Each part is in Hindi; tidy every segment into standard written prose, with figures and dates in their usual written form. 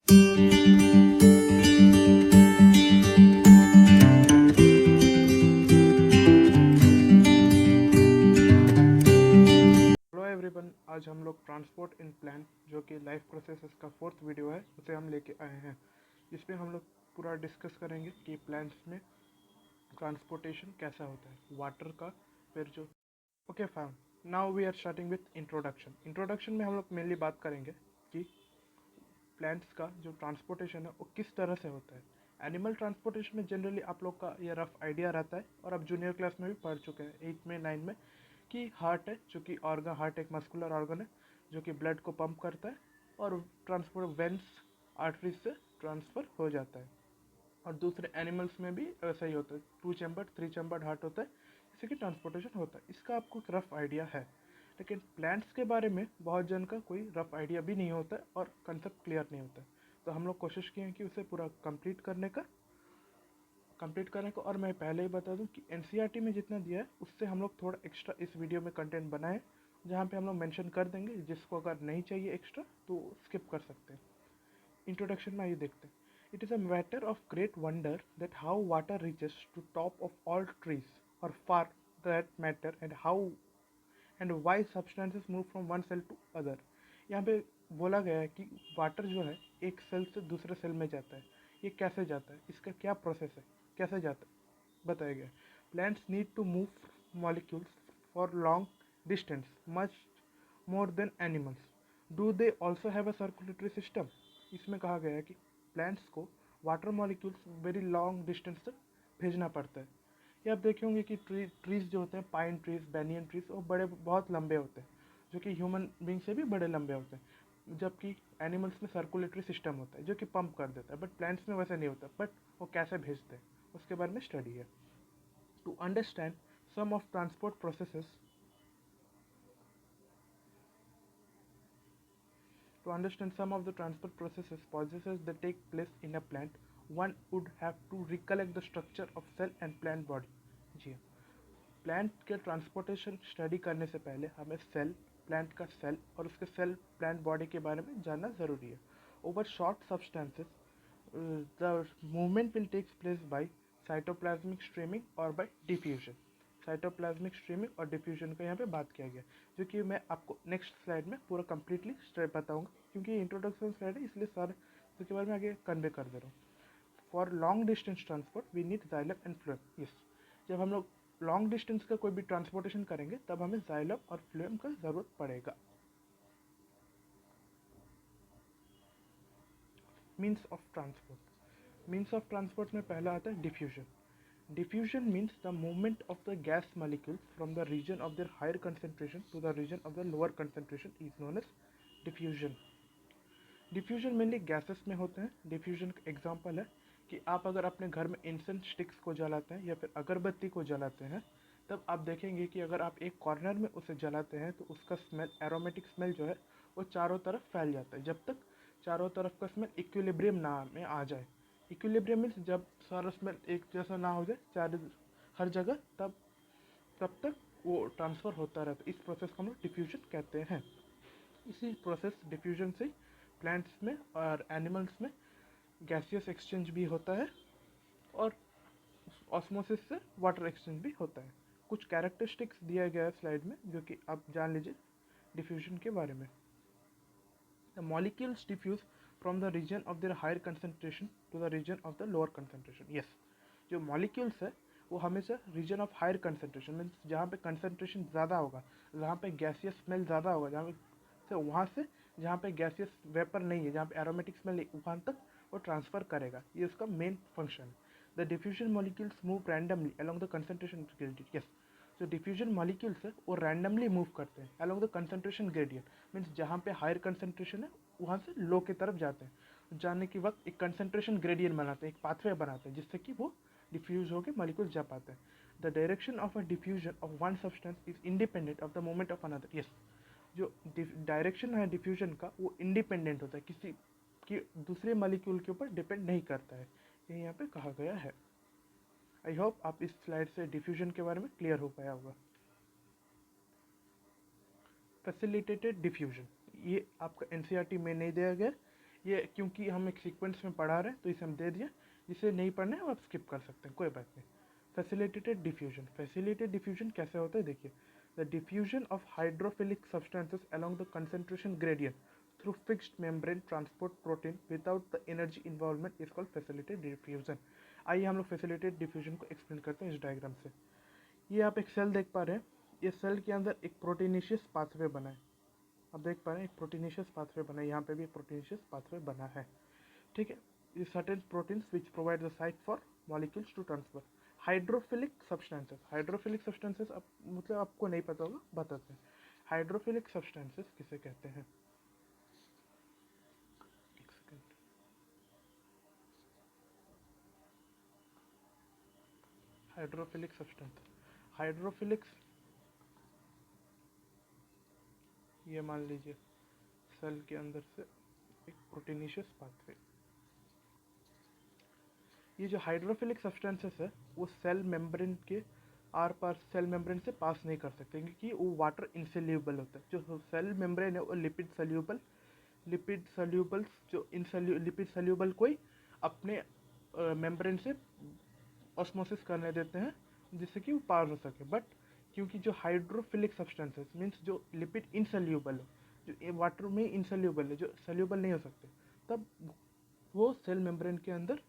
हेलो एवरीवन, आज हम लोग ट्रांसपोर्ट इन प्लांट जो कि लाइफ प्रोसेसेस का फोर्थ वीडियो है उसे हम लेके आए हैं। इसमें हम लोग पूरा डिस्कस करेंगे कि प्लांट्स में ट्रांसपोर्टेशन कैसा होता है, वाटर का। फिर जो okay fine, now we are starting with introduction में हम लोग मेनली बात करेंगे कि प्लांट्स का जो ट्रांसपोर्टेशन है वो किस तरह से होता है। एनिमल ट्रांसपोर्टेशन में जनरली आप लोग का ये रफ आइडिया रहता है और आप जूनियर क्लास में भी पढ़ चुके हैं, 8 में 9 में, कि हार्ट है जो कि ऑर्गन, हार्ट एक मस्कुलर ऑर्गन है जो कि ब्लड को पंप करता है और ट्रांसपोर्ट वेंस आर्टरीज से ट्रांसफ़र हो जाता है। और दूसरे एनिमल्स में भी ऐसा ही होता है, 2 चैम्बर 3 चैम्बर हार्ट होता है, जिससे कि ट्रांसपोर्टेशन होता है। इसका आपको एक रफ आइडिया है, लेकिन प्लांट्स के बारे में बहुत जन का कोई रफ आइडिया भी नहीं होता है और कंसेप्ट क्लियर नहीं होता है। तो हम लोग कोशिश किए हैं कि उसे पूरा कंप्लीट करने को। और मैं पहले ही बता दूं कि एनसीईआरटी में जितना दिया है उससे हम लोग थोड़ा एक्स्ट्रा इस वीडियो में कंटेंट बनाए, जहाँ पे हम लोग मेंशन कर देंगे, जिसको अगर नहीं चाहिए एक्स्ट्रा तो स्किप कर सकते हैं। इंट्रोडक्शन में आइए देखते हैं। It is a matter of great wonder that how water reaches to top of all trees और for that matter and why substances move from one cell to other. यहाँ पे बोला गया है कि वाटर जो है एक सेल से दूसरे सेल में जाता है। ये कैसे जाता है, इसका क्या प्रोसेस है, कैसे जाता है, बताया गया है। Plants need to move molecules for long distance much more than animals. Do they also have a circulatory system. इसमें कहा गया है कि प्लांट्स को water molecules very long distance तक भेजना पड़ता है। ये आप देखे होंगे कि ट्रीज जो होते हैं, पाइन ट्रीज, बैनियन ट्रीज, वो बड़े बहुत लंबे होते हैं, जो कि ह्यूमन बींग से भी बड़े लंबे होते हैं। जबकि एनिमल्स में सर्कुलेटरी सिस्टम होता है जो कि पंप कर देता है, बट प्लांट्स में वैसा नहीं होता। बट वो कैसे भेजते हैं उसके बारे में स्टडी है। To understand some of transport processes To understand some of the transport processes that take place in a plant, one would have to recollect the structure of cell and plant body. जी हाँ, प्लांट के ट्रांसपोर्टेशन स्टडी करने से पहले हमें सेल, प्लांट का सेल और उसके सेल प्लांट बॉडी के बारे में जानना ज़रूरी है। Over short substances the movement will takes place by cytoplasmic streaming और बाय डिफ्यूजन। साइटोप्लाज्मिक स्ट्रीमिंग और डिफ्यूजन का यहाँ पे बात किया गया, जो कि मैं आपको नेक्स्ट स्लाइड में पूरा कंप्लीटली स्टेप बताऊंगा, क्योंकि ये इंट्रोडक्शन स्लाइड है, इसलिए सारे इसके बारे में आगे कन्वे कर दे रहा हूँ। For long distance transport we need xylem and phloem. Yes, जब हम लोग लॉन्ग डिस्टेंस का कोई भी ट्रांसपोर्टेशन करेंगे तब हमें जाइलम और फ्लोएम का ज़रूरत पड़ेगा। मीन्स ऑफ ट्रांसपोर्ट में पहला आता है diffusion. Diffusion means the movement of the gas molecules from the region of their higher concentration to the region of the lower concentration is known as diffusion. Diffusion mainly gases में होते हैं। डिफ्यूजन का एग्जांपल है कि आप अगर अपने घर में इंसेंस स्टिक्स को जलाते हैं या फिर अगरबत्ती को जलाते हैं, तब आप देखेंगे कि अगर आप एक कॉर्नर में उसे जलाते हैं तो उसका स्मेल, एरोमेटिक स्मेल जो है वो चारों तरफ फैल जाता है, जब तक चारों तरफ का स्मेल इक्विलिब्रियम ना में आ जाए। इक्विलिब्रियम मीन्स जब सारा स्मेल एक जैसा ना हो जाए चार हर जगह, तब तक वो ट्रांसफ़र होता रहता है। इस प्रोसेस को हम लोग डिफ्यूजन कहते हैं। इसी प्रोसेस डिफ्यूजन से प्लांट्स में और एनिमल्स में गैसियस एक्सचेंज भी होता है और ऑस्मोसिस से वाटर एक्सचेंज भी होता है। कुछ कैरेक्टरिस्टिक्स दिया गया है स्लाइड में, जो कि आप जान लीजिए डिफ्यूजन के बारे में। The molecules diffuse from the region of their higher concentration to the region of the lower concentration. Yes, जो मॉलिक्यूल्स है वो हमेशा region of higher concentration means जहाँ पे कंसंट्रेशन ज़्यादा होगा, जहाँ पे गैसियस स्मेल ज़्यादा होगा, जहाँ से वहाँ से जहाँ पे गैसियस वेपर नहीं है, जहाँ पे एरोमेटिक स्मेल नहीं, वहाँ तक वो ट्रांसफ़र करेगा। ये उसका मेन फंक्शन है। The diffusion molecules move randomly along the concentration gradient. Yes, जो डिफ्यूजन मॉलिक्यूल्स है वो रैंडमली मूव करते हैं along the concentration gradient means जहाँ पे हायर कंसंट्रेशन है वहाँ से लो की तरफ जाते हैं। जाने के वक्त एक कंसंट्रेशन ग्रेडियंट बनाते हैं, एक पाथवे बनाते हैं, जिससे कि वो डिफ्यूज होकर मॉलिक्यूल जा पाते हैं। The direction of a diffusion of one substance is independent of the movement of another. Yes, जो डायरेक्शन है डिफ्यूजन का वो इंडिपेंडेंट होता है, किसी की दूसरे मॉलिक्यूल के ऊपर डिपेंड नहीं करता है। ये यहाँ पे कहा गया है। आई होप आप इस स्लाइड से डिफ्यूजन के बारे में क्लियर हो पाया होगा। फैसिलिटेटेड डिफ्यूजन, ये आपका एनसीईआरटी में नहीं दिया गया, ये क्योंकि हम एक सीक्वेंस में पढ़ा रहे हैं तो इसे हम दे दिए, जिसे नहीं पढ़ना है आप स्किप कर सकते हैं, कोई बात नहीं। फैसिलिटेटेड डिफ्यूजन, फैसिलिटेटेड डिफ्यूजन कैसे होता है देखिए, the diffusion of hydrophilic substances along the concentration gradient through fixed membrane transport protein without the energy involvement is called facilitated diffusion. आइए हम लोग फैसिलिटेटेड डिफ्यूजन को एक्सप्लेन करते हैं इस डायग्राम से। ये आप एक सेल देख पा रहे हैं, ये सेल के अंदर एक प्रोटीनेशियस पाथवे बना है, आप देख पा रहे हैं एक प्रोटीनेशियस पाथवे बना है, यहाँ पे भी एक प्रोटीनेशियस पाथवे बना है, ठीक है। ये certain proteins which provide the site for molecules to transfer. Hydrophilic substances, hydrophilic substances मतलब आपको नहीं पता होगा, बताते हैं। हाइड्रोफिलिक सब्सटेंसेस किसे कहते हैं, एक सेकेंड। हाइड्रोफिलिक सब्सटेंस, हाइड्रोफिलिक, ये मान लीजिए सेल के अंदर से एक प्रोटीनेशियस पाथवे, ये जो हाइड्रोफिलिक सब्सटेंसेस है वो सेल मेम्ब्रेन के आर पार, सेल मेम्ब्रेन से पास नहीं कर सकते क्योंकि वो वाटर इंसोल्यूबल होता है। जो सेल मेम्ब्रेन है वो लिपिड सोल्यूबल, लिपिड सोल्यूबल्स जो लिपिड सोल्यूबल कोई अपने मेम्ब्रेन से ऑस्मोसिस करने देते हैं जिससे कि वो पार हो सके। बट क्योंकि जो हाइड्रोफिलिक सब्सटेंसेस मीन्स जो लिपिड इनसोल्यूबल हो, जो वाटर में इनसोल्यूबल है, जो सोल्यूबल नहीं हो सकते, तब वो सेल मेम्ब्रेन के अंदर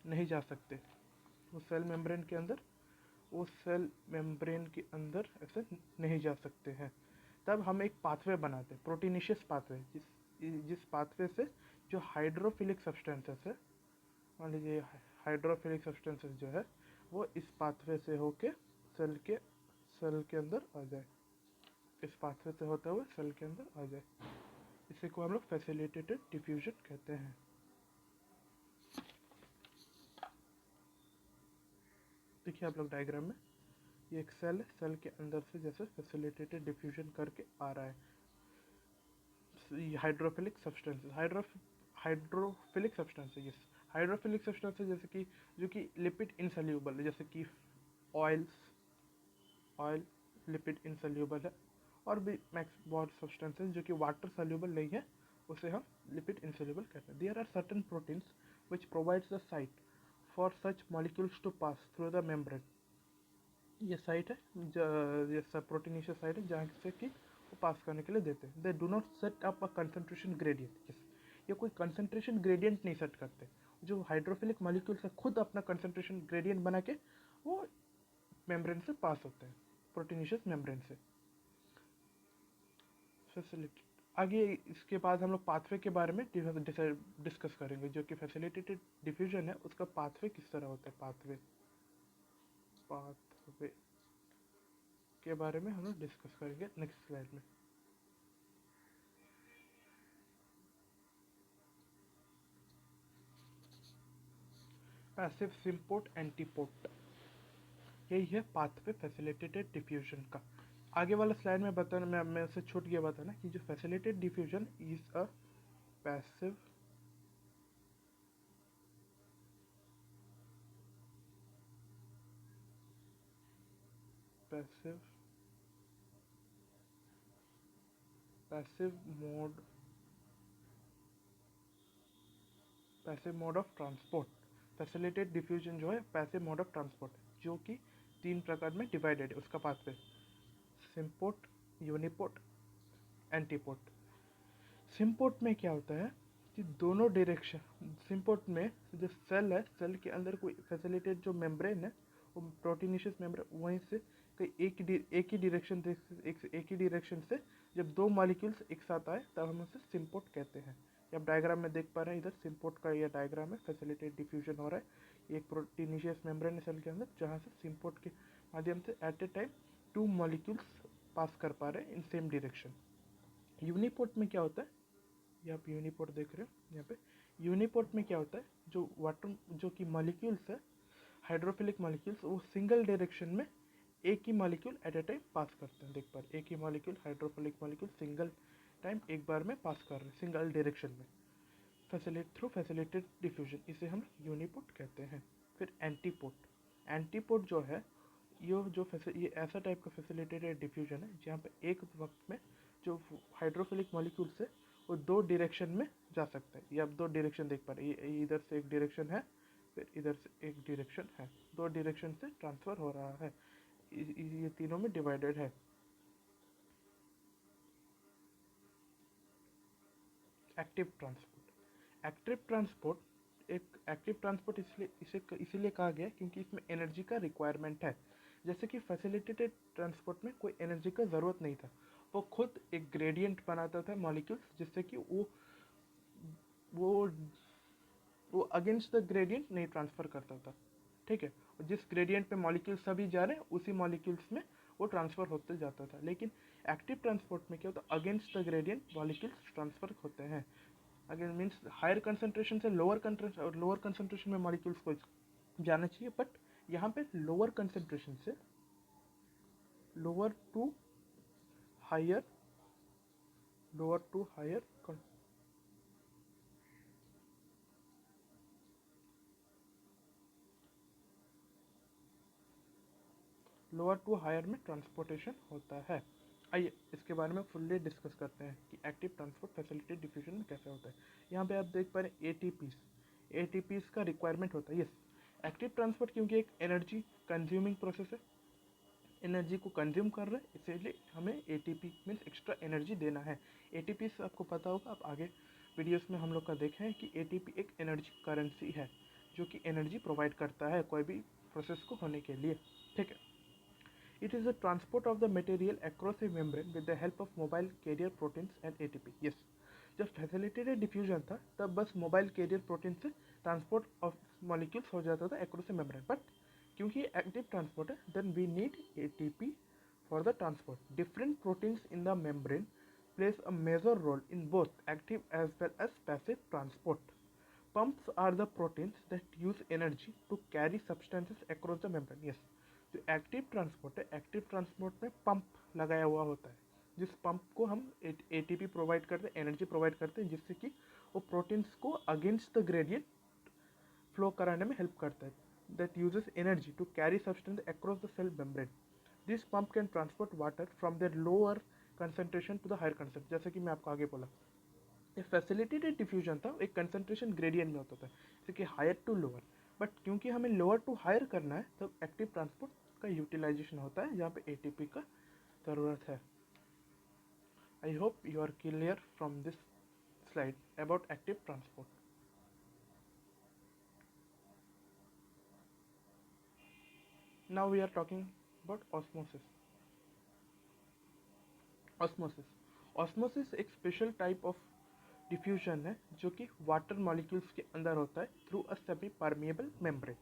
नहीं जा सकते। वो सेल मेम्ब्रेन के अंदर, वो सेल मेम्ब्रेन के अंदर ऐसे नहीं जा सकते हैं। तब हम एक पाथवे बनाते हैं, प्रोटीनेशियस पाथवे, जिस पाथवे से जो हाइड्रोफिलिक सब्सटेंसेस है, मान लीजिए हाइड्रोफिलिक सब्सटेंसेस जो है वो इस पाथवे से होके सेल के अंदर आ जाए, इस पाथवे से होते हुए सेल के अंदर आ जाए, इसी को हम लोग फैसिलिटेटेड डिफ्यूजन कहते हैं। देखिए आप लोग डायग्राम में, ये एक सेल है, सेल के अंदर से जैसे फैसिलिटेटेड डिफ्यूजन करके आ रहा है hydrophilic substances, hydrophilic substances, yes, hydrophilic substances जैसे कि जो कि लिपिड इनसोल्यूबल है, जैसे कि ऑयल लिपिड इनसोल्यूबल है, और भी मैक्स बहुत सब्सटेंसेस जो कि वाटर सोल्यूबल नहीं है उसे हम लिपिड इनसोल्यूबल कहते हैं। There are certain proteins which provides the site for such molecules to pass through the membrane. ये साइट है, ये सब प्रोटीनेशियस साइट है जहाँ से कि वो पास करने के लिए देते हैं। They do not set up a concentration gradient, yes, ये कोई कंसंट्रेशन ग्रेडियंट नहीं सेट करते। जो हाइड्रोफिलिक मॉलिक्यूल्स है खुद अपना कंसंट्रेशन ग्रेडियंट बना के वो मेम्ब्रेन से पास होते हैं, प्रोटीनेशियस मेम्ब्रेन से। फैसिलिटी आगे, इसके बाद हम लोग पाथवे के बारे में डिस्कस करेंगे, जो कि फैसिलिटेटेड डिफ्यूजन है उसका पाथवे किस तरह होता है। पाथवे पाथवे के बारे में हम लोग डिस्कस करेंगे नेक्स्ट स्लाइड में। पैसिव सिम्पोर्ट एंटीपोर्ट, यही है पाथवे फैसिलिटेटेड डिफ्यूजन का। आगे वाला स्लाइड में बताना, मैं से छूट गया बताना कि जो facilitated diffusion is a passive passive passive mode passive mode of transport. Facilitated diffusion जो है पैसिव मोड ऑफ ट्रांसपोर्ट, जो कि 3 प्रकार में डिवाइडेड है उसका pathway, symport, uniport, antiport. Symport में क्या होता है कि दोनों डायरेक्शन, सिम्पोर्ट में जो सेल है, सेल के अंदर कोई फैसिलिटेट जो मेम्ब्रेन है, वो प्रोटीनेशियस मेम्ब्रेन, वहीं से कई एक ही डायरेक्शन से जब 2 मॉलिक्यूल्स एक साथ आए तब हम उसे सिम्पोर्ट कहते हैं। ये आप डायग्राम में देख पा रहे हैं, इधर सिम्पोर्ट का ये डायग्राम है, फैसिलिटेट डिफ्यूजन हो रहा है एक प्रोटीनेशियस मेम्ब्रेन है सेल के अंदर, जहाँ से सिम्पोर्ट के माध्यम से एट ए टाइम 2 मॉलिक्यूल्स पास कर पा रहे हैं इन सेम डायरेक्शन। यूनिपोर्ट में क्या होता है, ये आप यूनिपोर्ट देख रहे हो यहाँ पे, यूनिपोर्ट में क्या होता है, जो वाटर जो कि मॉलिक्यूल्स है, हाइड्रोफिलिक मॉलिक्यूल्स, वो सिंगल डायरेक्शन में एक ही molecule at a time pass करते हैं। देख पा रहे, एक ही molecule, hydrophilic molecule single time एक बार में पास कर रहे हैं सिंगल डायरेक्शन में, थ्रू फैसिलिटेड डिफ्यूजन, इसे हम यूनिपोर्ट कहते हैं। फिर एंटीपोर्ट, एंटीपोर्ट जो है ये ऐसा टाइप का फैसिलिटेटेड डिफ्यूजन है जहाँ पे एक वक्त में जो हाइड्रोफिलिक मॉलिक्यूल्स है वो दो डायरेक्शन में जा सकता है। ये आप दो डायरेक्शन देख पा रहे हैं, ये इधर से एक डायरेक्शन है, फिर इधर से एक डायरेक्शन है, दो डायरेक्शन से ट्रांसफ़र हो रहा है। ये तीनों में डिवाइडेड है। एक्टिव ट्रांसपोर्ट, एक्टिव ट्रांसपोर्ट इसीलिए कहा गया क्योंकि इसमें एनर्जी का रिक्वायरमेंट है। जैसे कि फैसिलिटेटेड ट्रांसपोर्ट में कोई एनर्जी का ज़रूरत नहीं था, वो खुद एक ग्रेडियंट बनाता था मॉलिक्यूल्स, जिससे कि वो वो अगेंस्ट द ग्रेडियंट नहीं ट्रांसफ़र करता था। ठीक है, जिस ग्रेडियंट पे मॉलिक्यूल्स सभी जा रहे हैं उसी मॉलिक्यूल्स में वो ट्रांसफ़र होते जाता था। लेकिन एक्टिव ट्रांसपोर्ट में क्या होता है, against the gradient molecules transfer होते हैं। अगेन मीन्स हायर कंसंट्रेशन से लोअर कंसंट्रेशन में मॉलिक्यूल्स को जाना चाहिए, बट यहाँ पे लोअर कंसंट्रेशन से lower to higher lower to higher lower to higher में ट्रांसपोर्टेशन होता है। आइए इसके बारे में फुल्ली डिस्कस करते हैं कि एक्टिव ट्रांसपोर्ट फैसिलिटेटेड डिफ्यूजन में कैसे होता है। यहाँ पे आप देख पा रहे हैं एटीपीस का रिक्वायरमेंट होता है। यस, एक्टिव ट्रांसपोर्ट क्योंकि एक एनर्जी कंज्यूमिंग प्रोसेस है, एनर्जी को कंज्यूम कर रहे हैं, इसीलिए हमें एटीपी मीन्स एक्स्ट्रा एनर्जी देना है। एटीपी से आपको पता होगा, आप आगे वीडियोस में हम लोग का देखे हैं कि एटीपी एक एनर्जी करेंसी है जो कि एनर्जी प्रोवाइड करता है कोई भी प्रोसेस को होने के लिए। ठीक है, it is the transport of the material across a membrane with the help of mobile carrier proteins and ATP. Yes, जब फैसिलिटेटेड डिफ्यूजन था तब बस मोबाइल कैरियर प्रोटीन से ट्रांसपोर्ट ऑफ मॉलिक्यूल्स हो जाता था एक्रोस ए मेम्ब्रेन, बट क्योंकि एक्टिव ट्रांसपोर्ट है then we need ATP for the transport. Different proteins in the membrane plays a major role in both active as well as passive transport. Pumps are the proteins that use energy to carry substances across the membrane. Yes, जो एक्टिव ट्रांसपोर्ट है, एक्टिव ट्रांसपोर्ट में पंप लगाया हुआ होता है, जिस पंप को हम एटीपी प्रोवाइड करते हैं, एनर्जी प्रोवाइड करते हैं, जिससे कि वो प्रोटीन्स को अगेंस्ट द ग्रेडियंट फ्लो कराने में हेल्प करता है। That uses energy to carry substance across the cell membrane. This pump can transport water from the lower concentration to the higher concentration. जैसे कि मैं आपको आगे बोला, ये फैसिलिटेटेड डिफ्यूजन था, एक कंसंट्रेशन ग्रेडियंट में होता था, जैसे कि हायर टू लोअर, बट क्योंकि हमें लोअर टू हायर करना है तो एक्टिव ट्रांसपोर्ट का यूटिलाइजेशन होता है जहाँ पे एटीपी का ज़रूरत है। I hope you are clear from this slide about active transport. Now we are talking about osmosis. Osmosis एक स्पेशल टाइप ऑफ डिफ्यूजन है जो कि वाटर मॉलिक्यूल्स के अंदर होता है through a semi permeable membrane.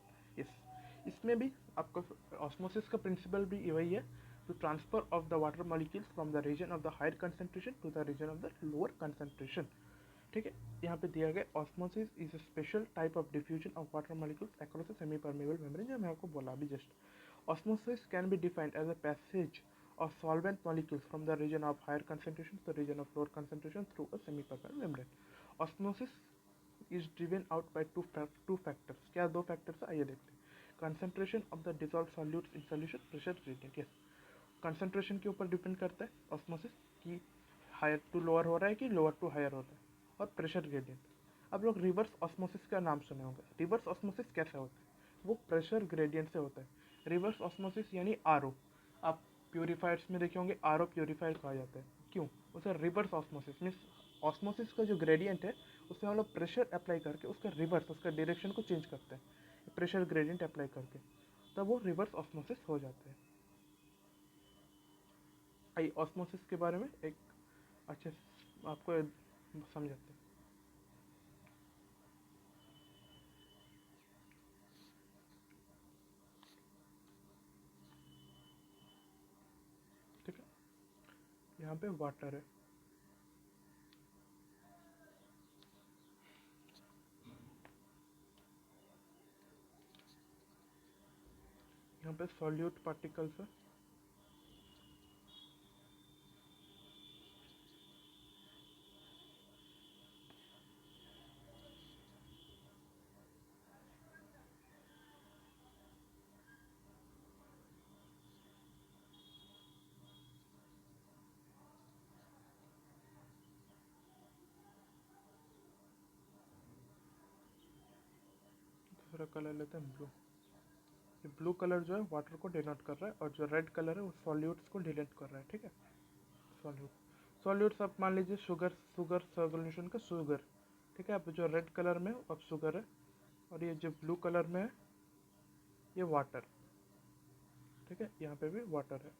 इसमें भी आपका ऑस्मोसिस का प्रिंसिपल भी वही है, to transfer of the water molecules from the region of the higher concentration to the region of the lower concentration. ठीक है, यहाँ पे दिया गया osmosis is a special type of diffusion of water molecules across a semi permeable membrane, जो मैं आपको बोला अभी just. Osmosis can be defined as a passage of solvent molecules from the region of higher concentration to the region of lower concentration through a semi-permeable membrane. Osmosis is driven out by two factors. क्या दो factors है आइए देखते हैं। Concentration of the dissolved solutes in solution, pressure gradient. Yes, concentration के ऊपर डिपेंड करता है osmosis कि हायर टू लोअर हो रहा है कि लोअर टू हायर हो रहा है, और प्रेशर ग्रेडियंट। अब लोग रिवर्स ऑस्मोसिस का नाम सुने होंगे। रिवर्स ऑस्मोसिस कैसे होता है, वो प्रेशर ग्रेडियंट से होता है। रिवर्स ऑस्मोसिस यानी आरओ, आप प्योरीफायर्स में देखे होंगे आरओ प्योरीफायर कहा जाता है। क्यों, उसे रिवर्स ऑस्मोसिस मीन्स ऑस्मोसिस का जो ग्रेडियंट है उसमें हम लोग प्रेशर अप्लाई करके उसका रिवर्स, उसका डायरेक्शन को चेंज करते हैं प्रेशर ग्रेडियंट अप्लाई करके, तब वो रिवर्स ऑस्मोसिस हो जाता है। आइए ऑस्मोसिस के बारे में एक अच्छे आपको समझाते हैं। ठीक है, यहाँ पे वाटर है, यहाँ पे सॉल्यूट पार्टिकल्स है, दूसरा कलर लेते हैं ब्लू। ये ब्लू कलर जो है वाटर को डिनोट कर रहा है और जो रेड कलर है वो सॉल्यूट्स को डिनोट कर रहा है, ठीक है। सॉल्यूट्स आप मान लीजिए शुगर सॉल्यूशन का शुगर, ठीक है। अब जो रेड कलर में अब शुगर है और ये जो ब्लू कलर में है ये वाटर, ठीक है। यहाँ पे भी वाटर है,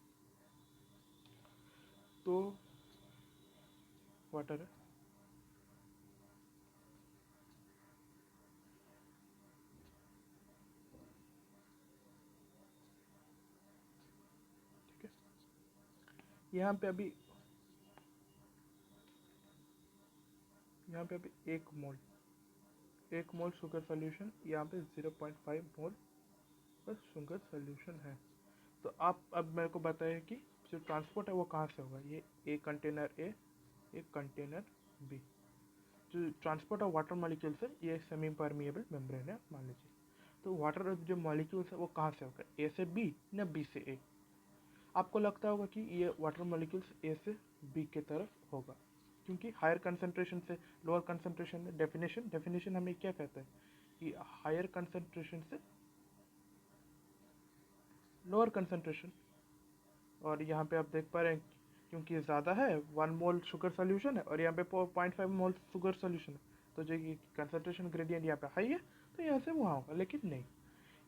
तो वाटर है। ठीक है, यहाँ पे अभी एक मोल शुगर सोल्यूशन, यहाँ पे 0.5 मोल बस शुगर सोल्यूशन है। तो आप अब मेरे को बताइए कि जो ट्रांसपोर्ट है वो कहाँ से होगा। ये कंटेनर ए, एक कंटेनर बी। जो ट्रांसपोर्ट ऑफ वाटर मॉलिक्यूल्स है ये सेमी परमिएबल मेम्ब्रेन है मान लीजिए। तो वाटर जो मॉलिक्यूल्स है वो कहाँ से होगा, ए से बी या बी से ए। आपको लगता होगा कि ये वाटर मॉलिक्यूल्स ए से बी के तरफ होगा, क्योंकि हायर कंसंट्रेशन से लोअर कंसंट्रेशन में डेफिनेशन हमें क्या कहता है कि हायर कंसंट्रेशन से लोअर कंसंट्रेशन। और यहाँ पे आप देख पा रहे हैं क्योंकि ये ज़्यादा है 1 मोल शुगर सोल्यूशन है और यहाँ पे 0.5 मोल शुगर सोल्यूशन है, तो जो कि कंसंट्रेशन ग्रेडियंट यहाँ पे हाई है तो यहाँ से वहाँ होगा। लेकिन नहीं,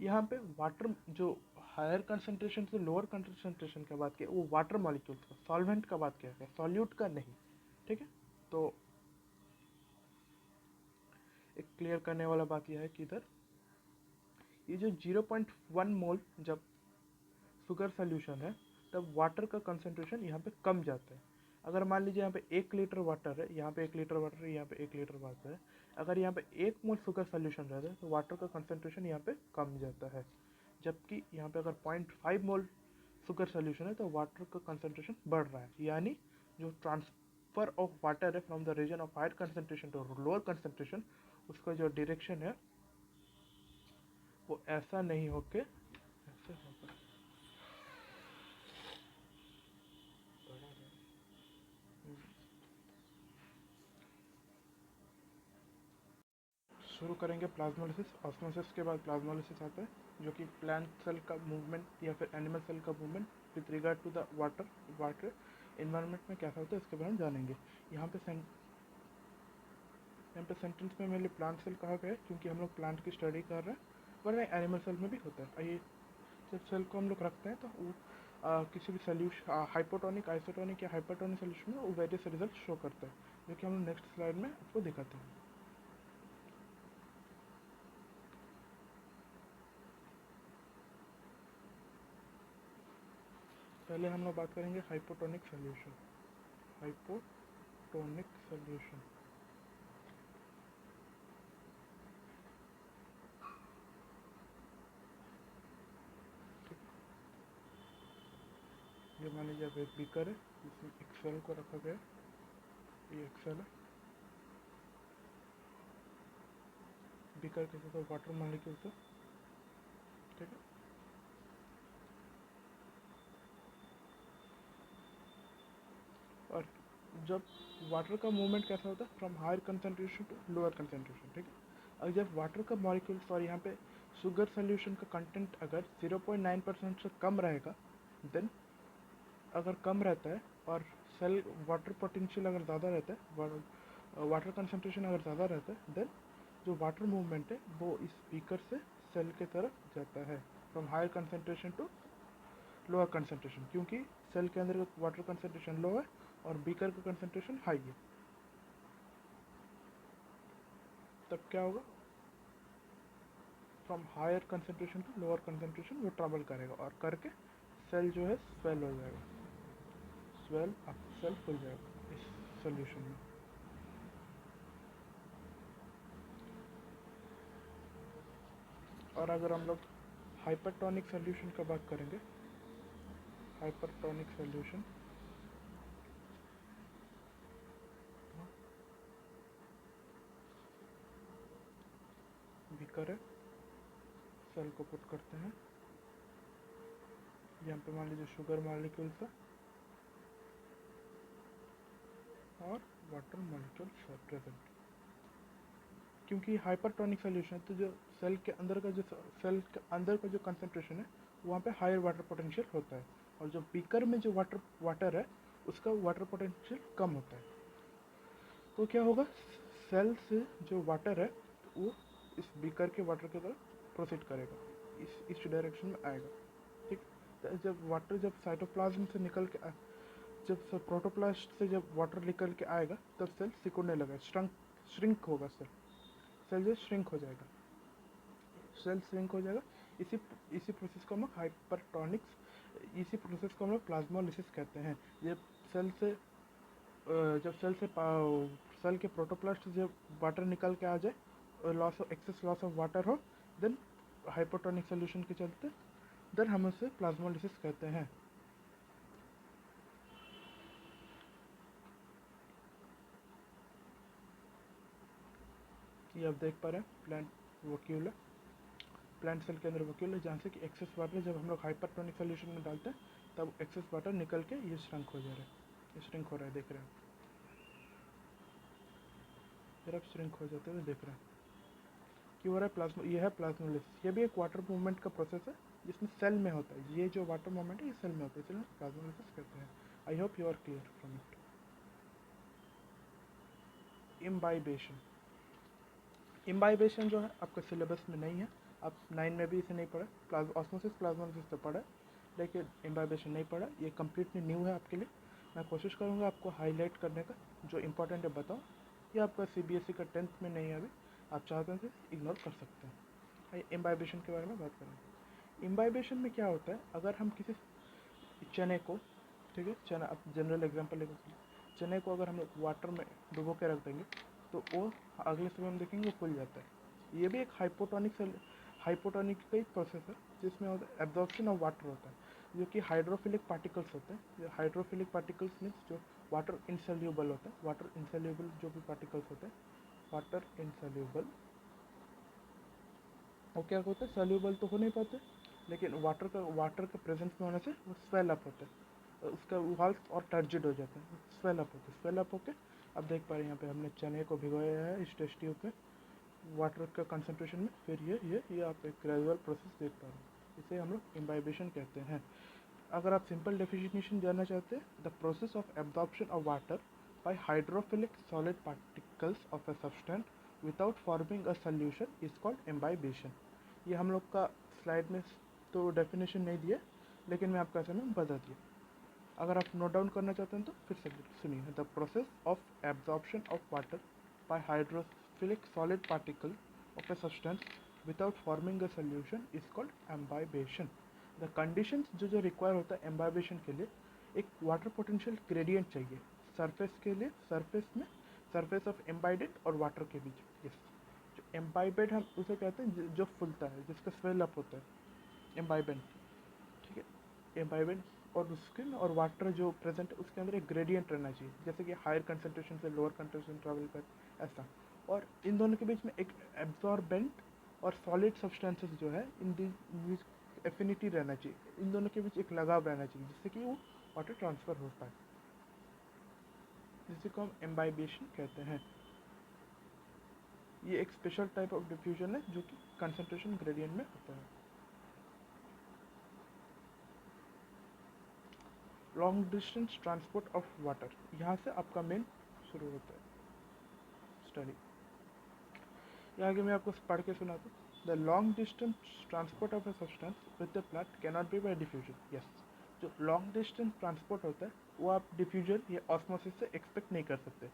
यहाँ पे वाटर जो हायर कंसंट्रेशन से लोअर कंसंट्रेशन का बात किया वो वाटर मॉलिक्यूल्स का, सॉल्वेंट का बात किया गया, सॉल्यूट का नहीं, ठीक है। तो एक क्लियर करने वाला बात यह है कि इधर ये जो 0.1 मोल जब शुगर सोल्यूशन है तब वाटर का कंसंट्रेशन यहाँ पे कम जाता है। अगर मान लीजिए यहाँ पे 1 लीटर वाटर है, यहाँ पे 1 लीटर वाटर है, यहाँ पे 1 लीटर वाटर है, अगर यहाँ पे 1 मोल शुगर सोल्यूशन रहता है तो वाटर का कंसंट्रेशन यहाँ पे कम जाता है। जबकि यहाँ पे अगर 0.5 मोल शुगर सोल्यूशन है तो वाटर का कंसंट्रेशन बढ़ रहा है। यानी जो ट्रांसफर ऑफ वाटर है from the region of higher concentration to lower concentration, उसका जो डायरेक्शन है वो ऐसा नहीं होके ऐसे होगा। शुरू करेंगे प्लाज्मोलिसिस। ऑस्मोसिस के बाद प्लाज्मोलिसिस आता है जो कि प्लांट सेल का मूवमेंट या फिर एनिमल सेल का movement with regard to the water environment में कैसा होता है इसके बारे में जानेंगे। यहाँ पे सेंटेंस में मेनली प्लांट सेल कहा गया है क्योंकि हम लोग प्लांट की स्टडी कर रहे हैं, वरना एनिमल सेल में भी होता है। आइए, जब सेल को हम लोग रखते हैं तो वो किसी भी सोल्यूशन हाइपोटोनिक, आइसोटोनिक या हाइपरटोनिक सोल्यूशन में वो वेरियस रिजल्ट शो करता है, जो कि हम लोग नेक्स्ट स्लाइड में आपको दिखाते हैं। पहले हम लोग बात करेंगे हाइपोटोनिक सोल्यूशन। हाइपोटोनिक सोल्यूशन ये मान लीजिए अब एक बीकर है जिसमें एक सेल को रखा गया है। ये एक सेल है, बीकर के साथ वाटर मॉलिक्यूल है, ठीक है। और जब वाटर का मूवमेंट कैसा होता है from higher concentration to lower concentration, ठीक है। और जब वाटर का मॉलिक्यूल्स और यहाँ पे शुगर सोल्यूशन का कंटेंट अगर 0.9% से कम रहेगा, देन अगर कम रहता है और सेल वाटर पोटेंशियल अगर ज़्यादा रहता है, वाटर कंसंट्रेशन अगर ज़्यादा रहता है, देन जो वाटर मूवमेंट है वो इस बीकर से सेल के तरफ जाता है from higher concentration to lower concentration, क्योंकि सेल के अंदर वाटर कंसंट्रेशन लो है और बीकर का कंसंट्रेशन हाई है। तब क्या होगा, from higher concentration to lower concentration वो ट्रैवल करेगा और करके सेल जो है स्वेल हो जाएगा, सेल फुल जाएगा इस सोल्यूशन में। और अगर हम लोग हाइपरटोनिक सोल्यूशन का बात करेंगे, हाइपरटोनिक सोल्यूशन बीकर है, सेल को पुट करते हैं, यहाँ पे मान लीजिए शुगर मॉलिक्यूल्स है और वाटर मॉलिक्यूल्स है प्रेजेंट, क्योंकि हाइपरटोनिक सोल्यूशन है तो जो सेल के अंदर का जो कंसंट्रेशन है वहाँ पे हायर वाटर पोटेंशियल होता है, और जो बीकर में जो वाटर है उसका वाटर पोटेंशियल कम होता है। तो क्या होगा, सेल से जो वाटर है वो इस बीकर के वाटर की तरफ प्रोसीड करेगा, इस डायरेक्शन में आएगा। ठीक, तो जब साइटोप्लाज्म से निकल के जब प्रोटोप्लास्ट से जब वाटर निकल के आएगा तब सेल सिकुड़ने लगा, श्रिंक होगा, सेल जो श्रिंक हो जाएगा, इसी इसी प्रोसेस को हम इसी प्रोसेस को हम लोग प्लाज्मोलिसिस कहते हैं। जब सेल के प्रोटोप्लास्ट से जब वाटर निकल के आ जाए और एक्सेस लॉस ऑफ वाटर हो, देन हाइपोटोनिक सोल्यूशन के चलते देन हम उसे प्लाज्मोलिसिस कहते हैं। ये आप देख पा रहे हैं प्लांट सेल के अंदर वक्यूल है, जहाँ से कि एक्सेस वाटर जब हम लोग हाइपरटोनिक सोल्यूशन में डालते हैं तब एक्सेस वाटर निकल के ये श्रिंक हो जा रहा है, ये श्रिंक हो रहा है, देख रहे हैं फिर आप श्रिंक हो जाते हुए देख रहे हैं क्यों हो रहा है। ये है प्लाज्मोलिसिस, ये भी एक वाटर मूवमेंट का प्रोसेस है जिसमें सेल में होता है। ये जो वाटर मूवमेंट है ये सेल में होता है, इसलिए प्लाज्मोलिसिस कहते हैं। I hope you are clear from it. Imbibition जो है आपका सिलेबस में नहीं है, आप 9 में भी इसे नहीं पढ़ा। ऑस्मोसिस प्लाज्मोलिसिस तो पढ़ा लेकिन इम्बाइबेशन नहीं पढ़ा, ये कम्प्लीटली न्यू है आपके लिए। मैं कोशिश करूँगा आपको हाईलाइट करने का, जो इम्पोर्टेंट है बताओ। ये आपका CBSE का 10th में नहीं है अभी, आप चाहते हैं तो इग्नोर कर सकते हैं। आइए इम्बाइबेशन के बारे में बात करें। इम्बाइबेशन में क्या होता है, अगर हम किसी चने को, ठीक है, चना, आप जनरल एग्जांपल लेकर चने को अगर हम लोग वाटर में डुबो के रख देंगे तो वो अगले समय हम देखेंगे वो फूल जाता है। ये भी एक हाइपोटोनिक का ही प्रोसेस है जिसमें एब्जॉर्प्शन ऑफ वाटर होता है, जो कि हाइड्रोफिलिक पार्टिकल्स होते हैं। हाइड्रोफिलिक पार्टिकल्स मीन्स जो वाटर इंसोल्यूबल होता है, वाटर इंसोल्यूबल जो भी पार्टिकल्स होते हैं, वाटर इंसोल्यूबल, वो क्या होता है, सोल्यूबल तो हो नहीं पाते लेकिन वाटर का प्रेजेंस में होने से वो स्वेल अप होता है, उसका वाल्स और टर्जिड हो जाते हैं, स्वेल अप होते हैं। स्वेल अप होके अब देख पा रहे हैं यहाँ पे हमने चने को भिगोया है इस टेस्ट ट्यूब में वाटर का कंसंट्रेशन में, फिर ये आप एक ग्रेजुअल प्रोसेस देख पा रहे हैं, इसे हम लोग इम्बाइबेशन कहते हैं। अगर आप सिंपल डेफिनेशन जानना चाहते हैं, the process of absorption of water by hydrophilic solid particles of a substance without forming a solution is called imbibition. ये हम लोग का स्लाइड में तो डेफिनेशन नहीं दिया लेकिन मैं आपका समय बता दिया। अगर आप नोट डाउन करना चाहते हैं तो फिर से सुनिए। The process of absorption of water by hydrophilic solid particle of a substance without forming a solution is called imbibition. The conditions जो रिक्वायर होता है एम्बाइबेशन के लिए, एक वाटर पोटेंशियल ग्रेडियंट चाहिए सरफेस के लिए, सरफेस ऑफ एम्बाइडेड और वाटर के बीच। यस, जो एम्बाइबेड हम उसे कहते हैं जो फूलता है, जिसका स्वेल अप होता है, एम्बाइबेंट, ठीक है, एम्बाइबेंट। और उसके और वाटर जो प्रेजेंट है उसके अंदर एक ग्रेडियंट रहना चाहिए, जैसे कि हायर कंसंट्रेशन से लोअर कंसंट्रेशन ट्रैवल कर, ऐसा। और इन दोनों के बीच में एक एब्जॉर्बेंट और सॉलिड सब्सटेंसेस जो है इन बीच एफिनिटी रहना चाहिए, इन दोनों के बीच एक लगाव रहना चाहिए जिससे कि वो वाटर ट्रांसफर हो पाए, जिसे को हम एम्बाइबेशन कहते हैं। ये एक स्पेशल टाइप ऑफ डिफ्यूजन है जो कि कंसंट्रेशन ग्रेडियंट में होता है। Long distance transport of water, यहाँ से आपका मेन शुरू होता है स्टडी। यहाँ आगे मैं आपको पढ़ के सुनाता हूँ। The long distance transport of a substance with the plant cannot be bye diffusion. Yes, जो लॉन्ग डिस्टेंस ट्रांसपोर्ट होता है वो आप डिफ्यूजन या ऑस्मोसिस से एक्सपेक्ट नहीं कर सकते।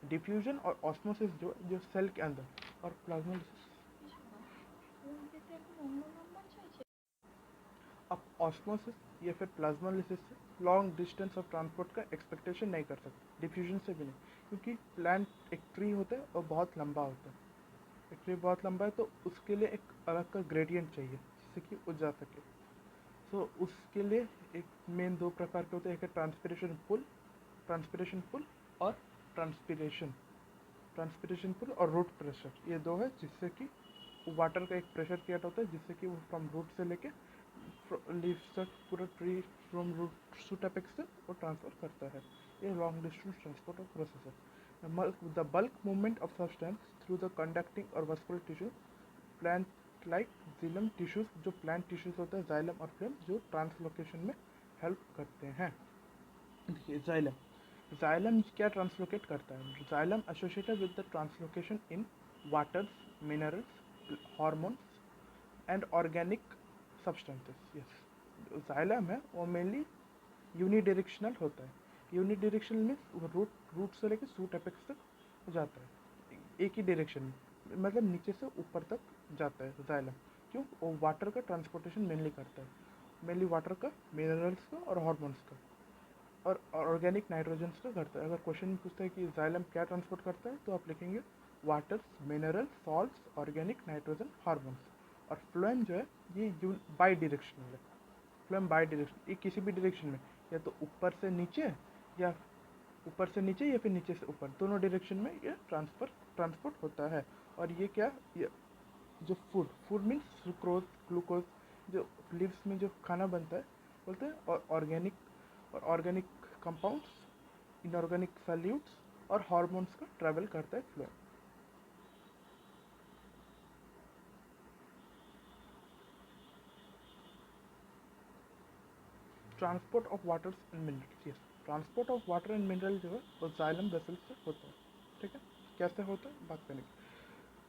डिफ्यूजन और ऑस्मोसिस जो सेल के अंदर और प्लाज्मोलिसिस, आप ऑस्मोसिस या फिर प्लाज्मोलिसिस से लॉन्ग डिस्टेंस ऑफ ट्रांसपोर्ट का एक्सपेक्टेशन नहीं कर सकते, डिफ्यूजन से भी नहीं, क्योंकि प्लांट एक ट्री होता है और बहुत लंबा होता है। एक ट्री बहुत लंबा है तो उसके लिए एक अलग का ग्रेडियंट चाहिए जिससे कि वो जा सके। सो उसके लिए एक मेन दो प्रकार के होते हैं, एक है ट्रांसपिरेशन पुल और ट्रांसपिरेशन ट्रांसपिरेशन पुल और रूट प्रेशर, ये दो है जिससे कि वाटर का एक प्रेशर क्रिएट होता है जिससे कि वो फ्रॉम रूट से लेके लीव्स तक पूरा tree from root to apex तक वो ट्रांसफर करता है। ये long distance transport of process है। The bulk movement of substance through the conducting or vascular tissue, plant like xylem tissues, जो plant tissues होता है xylem और phloem, जो ट्रांसलोकेशन में हेल्प करते हैं. देखिए जाइलम क्या ट्रांसलोकेट करता है. Xylem associated with the translocation in waters, minerals, hormones and organic substances. Yes, xylem है वो मेनली यूनिडायरेक्शनल होता है. यूनिडायरेक्शनल मीन्स रूट से लेकर सूट एपेक्स तक जाता है, एक ही डायरेक्शन में, मतलब नीचे से ऊपर तक जाता है जाइलम. क्यों? वो वाटर का ट्रांसपोर्टेशन मेनली करता है, मेनली वाटर का, मिनरल्स का और हार्मोन्स का और ऑर्गेनिक नाइट्रोजन्स का करता है. अगर क्वेश्चन पूछता है कि जाइलम क्या ट्रांसपोर्ट करता है तो आप लिखेंगे waters, mineral, salts, organic, nitrogen, hormones. और फ्लोएम जो है ये बाई डायरेक्शनल है. फ्लोएम बाई डायरेक्शन, ये किसी भी डायरेक्शन में, या तो ऊपर से नीचे या ऊपर से नीचे या फिर नीचे से ऊपर, दोनों डायरेक्शन में ये ट्रांसपोर्ट होता है. और ये क्या, ये जो फूड मीन्स सुक्रोज, ग्लूकोज, जो लीव्स में जो खाना बनता है बोलते हैं, और ऑर्गेनिक कंपाउंड्स, इनऑर्गेनिक सॉल्यूट्स और हार्मोन्स का ट्रैवल करता है phloem. Transport of waters and minerals. Yes, transport of water and mineral जो है वो जाइलम वेसल्स से होता है. ठीक है, कैसे होता है बात करेंगे.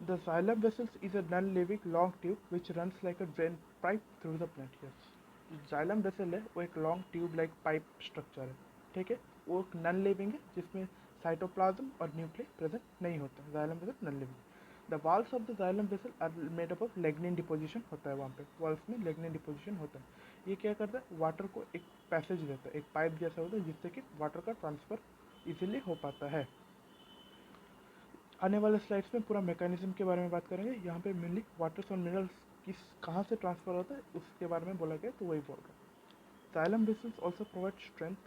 The xylem vessels is a non-living long tube which runs like a drain pipe through the plant. Yes. Xylem vessel है वो एक long tube like pipe structure है. ठीक है, वो एक नॉन लिविंग है जिसमें साइटोप्लाज्म और न्यूक्लियस प्रेजेंट नहीं होता. xylem vessel non living. The walls of the xylem vessel are made up of lignin deposition होता है. वहाँ पे वॉल्स में लिग्निन डिपोजिशन होता है. ये क्या करता है, वाटर को एक पैसेज देता है, एक पाइप जैसा होता है जिससे कि वाटर का ट्रांसफर इजीली हो पाता है. आने वाले स्लाइड्स में पूरा मैकेनिज्म के बारे में बात करेंगे. यहाँ पे मेनली वाटर्स और मिनरल्स कहाँ से ट्रांसफर होता है उसके बारे में बोला गया, तो वही बोल रहा हूँ. Xylem vessels also provide to strength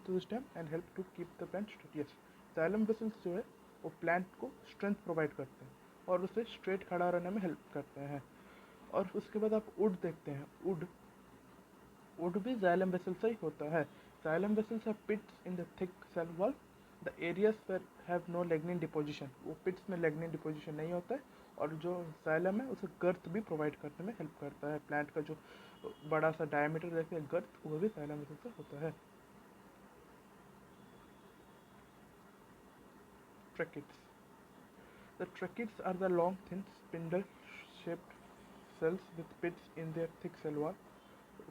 to the stem and help to keep the plant straight. Yes, xylem vessels जो है वो प्लांट को स्ट्रेंथ प्रोवाइड करते हैं और उसे स्ट्रेट खड़ा रहने में हेल्प करते हैं. और उसके बाद आप वुड देखते हैं. वुड भी xylem vessel से ही होता है. Xylem vessels have pits in the thick cell wall. The areas where have no lignin deposition, वो पिट्स में lignin deposition नहीं होता है. और जो xylem है उसे गर्थ भी प्रोवाइड करने में हेल्प करता है. प्लांट का जो बड़ा सा डायमीटर रहता है गर्थ, वो भी xylem vessel से होता है. Tracheids. The tracheids are the long, thin, spindle-shaped cells with pits in their thick cell wall.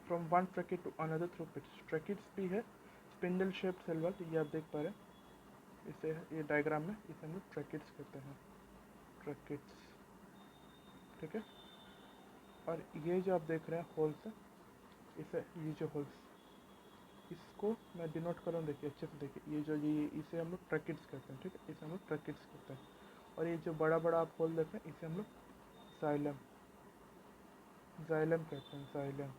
From one trachea to another through pits. Tracheids भी है स्पिंडल शेप्ड सेल वॉल, ये आप देख पा रहे हैं. इसे, ये डायग्राम में इसे हम लोग ट्रैकिड्स कहते हैं. ट्रैकिड्स. ठीक है, और ये जो आप देख रहे हैं होल्स है, इसे, ये जो होल्स, इसको मैं डिनोट कर रहा हूँ. देखिए अच्छे से देखिए, ये जो ये इसे हम लोग ट्रैकिड्स कहते हैं. ठीक है, इसे हम लोग ट्रैकिड्स कहते हैं. और ये जो बड़ा बड़ा आप होल देख रहे हैं इसे हम लोग जाइलम कहते हैं. जाइलम,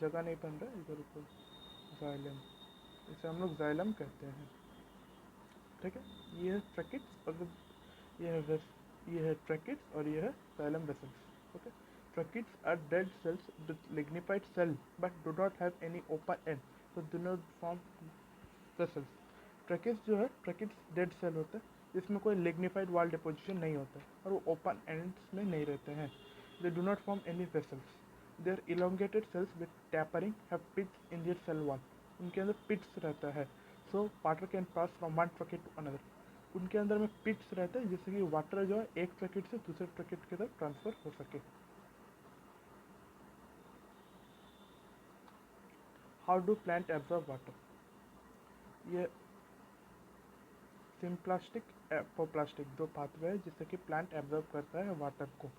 जगह नहीं बन रहा है इधर ऊपर. जाइलम, इसे हम लोग जाइलम कहते हैं. ठीक है, ये है ट्रैकिड्स और ये है ट्रैकिड्स और ये है xylem vessels. Okay, tracheids are dead cells with lignified cell but do not have any open end, so do not form vessels. Tracheids जो है, ट्रैकिड्स डेड सेल होता है जिसमें कोई लिग्निफाइड वॉल डिपोजिशन नहीं होता है और वो ओपन एंड्स में नहीं रहते हैं. They do not form any vessels. They are elongated cells with tapering, have pits in their cell wall. उनके अंदर पिट्स रहता है. So water can pass from one tracheid to another. उनके अंदर में पिट्स रहते हैं जिससे कि वाटर जो है एक ट्रैकेट से दूसरे ट्रैकेट की तरफ ट्रांसफर हो सके. How do plant absorb water. ये सिम्प्लास्टिक, एपोप्लास्टिक, दो पाथवे है जिससे कि प्लांट एब्जॉर्ब करता है वाटर को,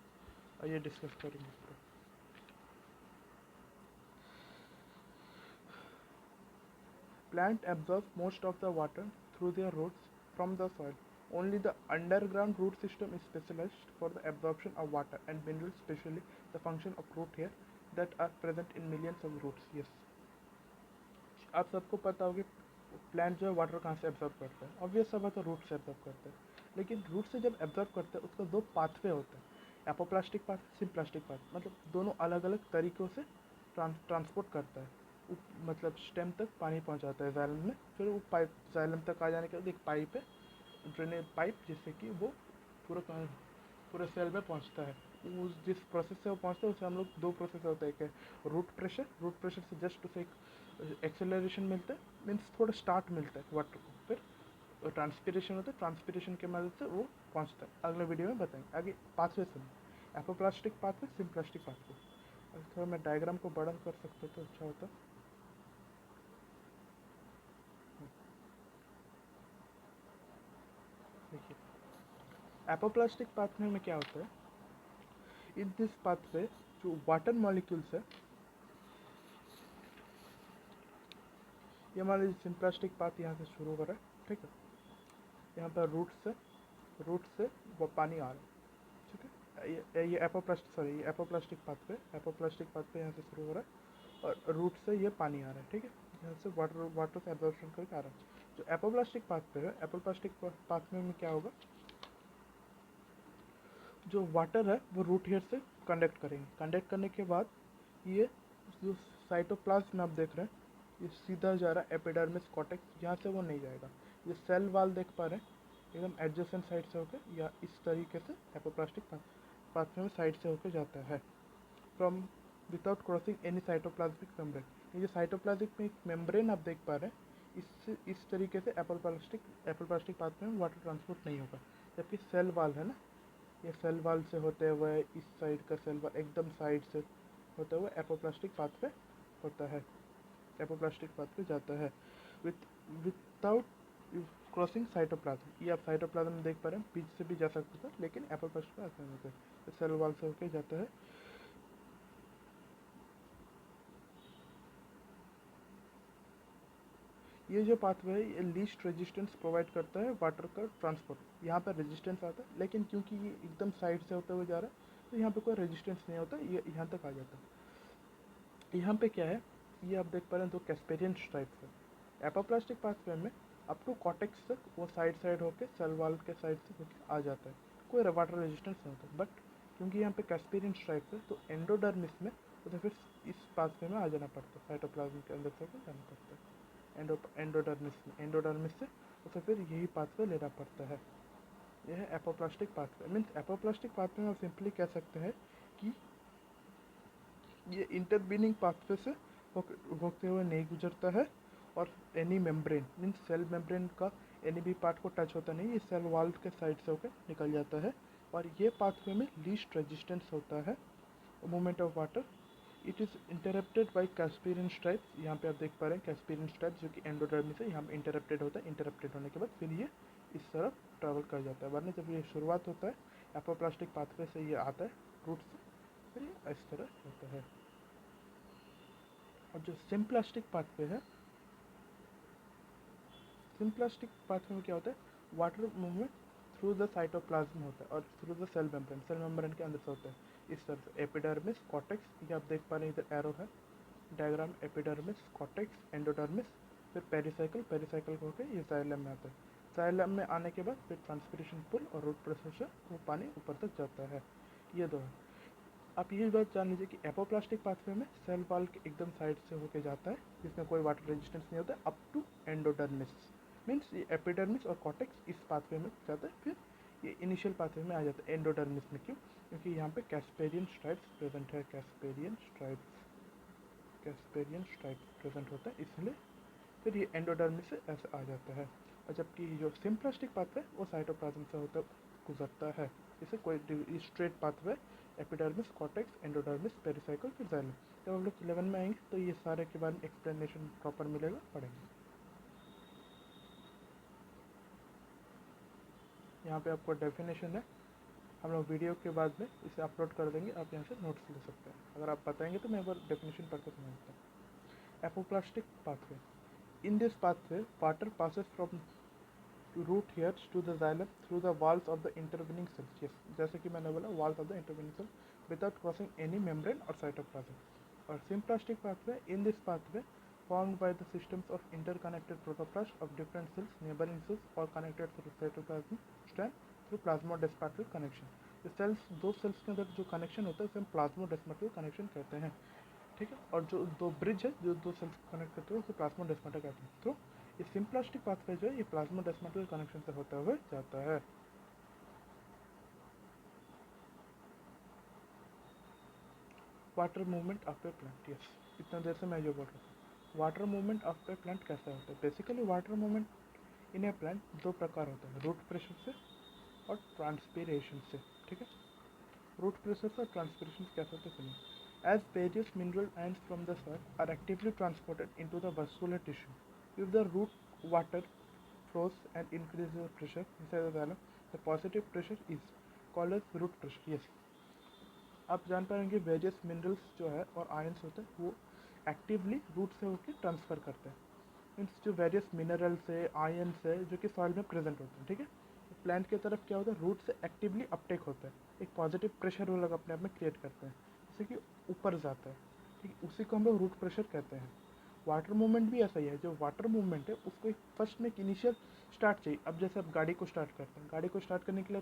और ये डिस्कस करेंगे. Plant absorbs most of the water through their roots from the soil. Only the underground root system is specialized for the absorption of water and minerals, especially the function of root hair that are present in millions of roots. Yes. आप सबको पता होगी प्लांट जो है वाटर कहाँ से एब्जॉर्ब करता है. ऑब्वियस सब है, तो रूट से एब्जॉर्ब करता है. लेकिन रूट से जब एब्जॉर्ब करता है उसका दो पाथवे होता है, एपोप्लास्टिक पाथ, सिम्प्लास्टिक पाथ. मतलब दोनों अलग अलग तरीक़ों से ट्रांसपोर्ट करता है. मतलब स्टेम तक पानी पहुंचाता है जाइलम में, फिर वो पाइप जाइलम तक आ जाने के बाद एक पाइप है, ड्रेनेज पाइप, जिससे कि वो पूरा पूरे सेल में पहुंचता है। उस जिस प्रोसेस से वो पहुंचता है उसे हम लोग दो प्रोसेस होता है, एक है रूट प्रेशर से जस्ट उसे एक एक्सेलरेशन मिलता है, मीन्स थोड़ा स्टार्ट मिलता है वाटर को, फिर ट्रांसपीरेशन होता है, ट्रांसपीरेशन की मदद से वो पहुंचता है। अगले वीडियो में बताएंगे आगे पाथवे सुनिए, एपोप्लास्टिक पाथवे, सिम्प्लास्टिक पाथवे। अगर थोड़ा मैं डायग्राम को बड़ा कर सकता तो अच्छा होता। देखिए एपोप्लास्टिक पाथवे में क्या होता है, इन दिस पाथवे जो वाटर मॉलिक्यूल्स है, ये मान लीजिए सिम्प्लास्टिक पाथ यहाँ से शुरू हो रहा है, ठीक है, यहाँ पर रूट से वो पानी आ रहा है, ठीक है। ये एपोप्लास्टिक पाथ पे यहाँ से शुरू हो रहा है और रूट से ये पानी आ रहा है, ठीक है, यहाँ से वाटर से एब्जॉर्प्शन करके आ रहा है। जो एपोप्लास्टिक पाथ पे है, एपोप्लास्टिक पाथ में क्या होगा, जो वाटर है वो रूट हेयर से कंडक्ट करेंगे, कंडक्ट करने के बाद ये जो साइटोप्लाज्म आप देख रहे हैं, ये सीधा जा रहा है एपिडर्मिस कॉर्टेक्स, यहाँ से वो नहीं जाएगा। ये सेल वाल देख पा रहे हैं एकदम एडजेसेंट साइड से होकर, या इस तरीके से एपोप्लास्टिक पाथवे में साइड से होकर जाता है, from without crossing any cytoplasmic membrane. ये जो साइटोप्लाज्मिक मेम्ब्रेन आप देख पा रहे हैं, इससे इस तरीके से एपोप्लास्टिक पाथवे में वाटर ट्रांसपोर्ट नहीं होगा। जबकि सेल वाल है ना, ये सेल वाल से होते हुए इस साइड का सेल वाल एकदम साइड से होते हुए एपोप्लास्टिक पाथवे होता है, एपोप्लास्टिक पाथवे जाता है विदाउट क्रॉसिंग साइटोप्लाज्म। ये आप साइटोप्लाज्म में देख पा रहे हैं, बीच से भी जा सकता था, लेकिन एपोप्लास्टिक पाथवे में होता है, सेल वाल से होकर जाता है। ये जो पाथवे है ये लीस्ट रेजिस्टेंस प्रोवाइड करता है वाटर का ट्रांसपोर्ट। यहाँ पर रेजिस्टेंस आता है, लेकिन क्योंकि ये एकदम साइड से होते हुए जा रहा है तो यहाँ पे कोई रेजिस्टेंस नहीं होता, ये यहाँ तक आ जाता है। यहाँ पे क्या है, ये आप देख पा रहे हैं, दो कैस्पेरियन स्ट्राइप्स है। एपोप्लास्टिक पाथवे में अप टू कॉटेक्स तक वो साइड होके सेल वाल के साइड से होके आ जाता है, कोई वाटर रेजिस्टेंस नहीं होता। बट क्योंकि यहाँ पे कैस्पेरियन स्ट्राइप्स है तो एंडोडर्मिस में उसे फिर इस पाथवे में आ जाना पड़ता है, साइटोप्लाज्म के अंदर से जाना पड़ता है एंडोडर्मिस से उसे फिर यही पाथवे लेना पड़ता है। यह है apoplastic pathway. Means apoplastic pathway में आप सिंपली कह सकते हैं कि ये इंटरबीनिंग पाथवे से होते हुए नहीं गुजरता है, और any membrane means cell membrane का एनी भी पार्ट को टच होता नहीं, ये सेल वॉल के साइड से होकर निकल जाता है। और ये पाथवे में लीस्ट रेजिस्टेंस होता है movement of water. It is interrupted by Casparian stripes. यहाँ पे आप देख पा रहे हैं कैस्पेरियन स्ट्राइप्स जो कि एंडोडर्मिस से यहाँ पे इंटरप्टेड होता है, इंटरप्टेड होने के बाद फिर ये इस तरफ ट्रैवल कर जाता है। वरना जब ये शुरुआत होता है एपोप्लास्टिक पाथवे से, ये आता है रूट से, फिर ये इस तरह होता है। और जो सिम्प्लास्टिक पाथवे है, सिम्प्लास्टिक पाथवे में क्या होता है, water movement through the cytoplasm होता है और थ्रू द सेल मेम्ब्रेन के अंदर से होता है। इस तरह से एपिडर्मिस कॉर्टेक्स, ये आप देख पा रहे हैं इधर एरो है डायग्राम, एपिडर्मिस कॉर्टेक्स एंडोडर्मिस, फिर पेरिसाइकिल होकर ये जाइलम में आता है। जाइलम में आने के बाद फिर ट्रांसपिरेशन पुल और रूट प्रेशर से वो पानी ऊपर तक जाता है। ये दो है। आप ये बात जान लीजिए कि एपोप्लास्टिक पाथवे में सेल वॉल के एकदम साइड से होके जाता है, जिसमें कोई वाटर रेजिस्टेंस नहीं होता है, अप टू एंडोडर्मिस। मीन्स ये एपिडर्मिस और कॉर्टेक्स इस पाथवे में जाता है, फिर ये इनिशियल पाथवे में आ जाता है एंडोडर्मिस में। क्यों? क्योंकि यहाँ पे कैस्पेरियन स्ट्राइप्स प्रेजेंट है, कैस्पेरियन स्ट्राइप्स प्रेजेंट होता है, इसलिए फिर ये एंडोडर्मिस से ऐसे आ जाता है। और जबकि जो सिम्प्लास्टिक पाथवे वो साइटोप्लाज्म से होता गुजरता है, इसे कोई straight pathway epidermis cortex endodermis pericycle फिर जाइलम। जब हम लोग 11 में आएंगे तो ये सारे के बारे में एक्सप्लेनेशन प्रॉपर मिलेगा, पढ़ेंगे। यहाँ पे आपको डेफिनेशन है, हम लोग वीडियो के बाद में इसे अपलोड कर देंगे, आप यहाँ से नोट्स ले सकते हैं। अगर आप बताएंगे तो मैं एक बार डेफिनेशन पढ़ कर समझता हूँ। Apoplastic pathway, in this pathway water passes from root hairs to the xylem through the walls of the intervening cells। yes, जैसे कि मैंने बोला walls of the intervening cell without crossing any membrane or cytoplasm। और symplastic pathway, in this pathway formed by the systems of interconnected protoplasts of different cells, neighboring cells or connected through cytoplasm stem through plasmodesmatic connection। जो सेल्स, दो सेल्स के अंदर जो कनेक्शन होता है उसे हम प्लाज्मोडेस्माटिक कनेक्शन कहते हैं, ठीक है, और जो दो ब्रिज है जो दो सेल्स कनेक्ट करते हैं उसे प्लाज्मोडेस्माटा कहते हैं। तो ये सिंप्लास्टिक पाथवे जो है ये प्लाज्मोडेस्माटल कनेक्शन से होते हुए जाता है। Water movement of A plant, yes, इतना देर से मैं जो बोल रहा था, water movement of A plant कैसा होता है। Basically water movement in A plant दो प्रकार होता है, रूट प्रेशर से और ट्रांसपीरेशन से। ठीक है, रूट प्रेशर से ट्रांसपीरेशन कैसे होते हैं सुनिए। As various mineral ions from the soil are actively transported into the vascular tissue, if the root water flows and increases the pressure inside the xylem, the positive pressure is called as root pressure। yes, आप जान पाएंगे वेरियस मिनरल्स जो है और आयंस होते हैं वो एक्टिवली रूट से होकर ट्रांसफ़र करते हैं। मीन्स जो वेरियस मिनरल्स है आयंस है जो कि सॉइल में प्रेजेंट होते हैं। ठीक है, प्लांट की तरफ क्या होता है, रूट से एक्टिवली अपटेक होता है, एक पॉजिटिव प्रेशर वो लोग अपने आप में क्रिएट करते हैं जैसे कि ऊपर जाता है। ठीक है, उसी को हम लोग रूट प्रेशर कहते हैं। वाटर मूवमेंट भी ऐसा ही है, जो वाटर मूवमेंट है उसको एक फर्स्ट में एक इनिशियल स्टार्ट चाहिए। अब जैसे आप गाड़ी को स्टार्ट करते हैं, गाड़ी को स्टार्ट करने के लिए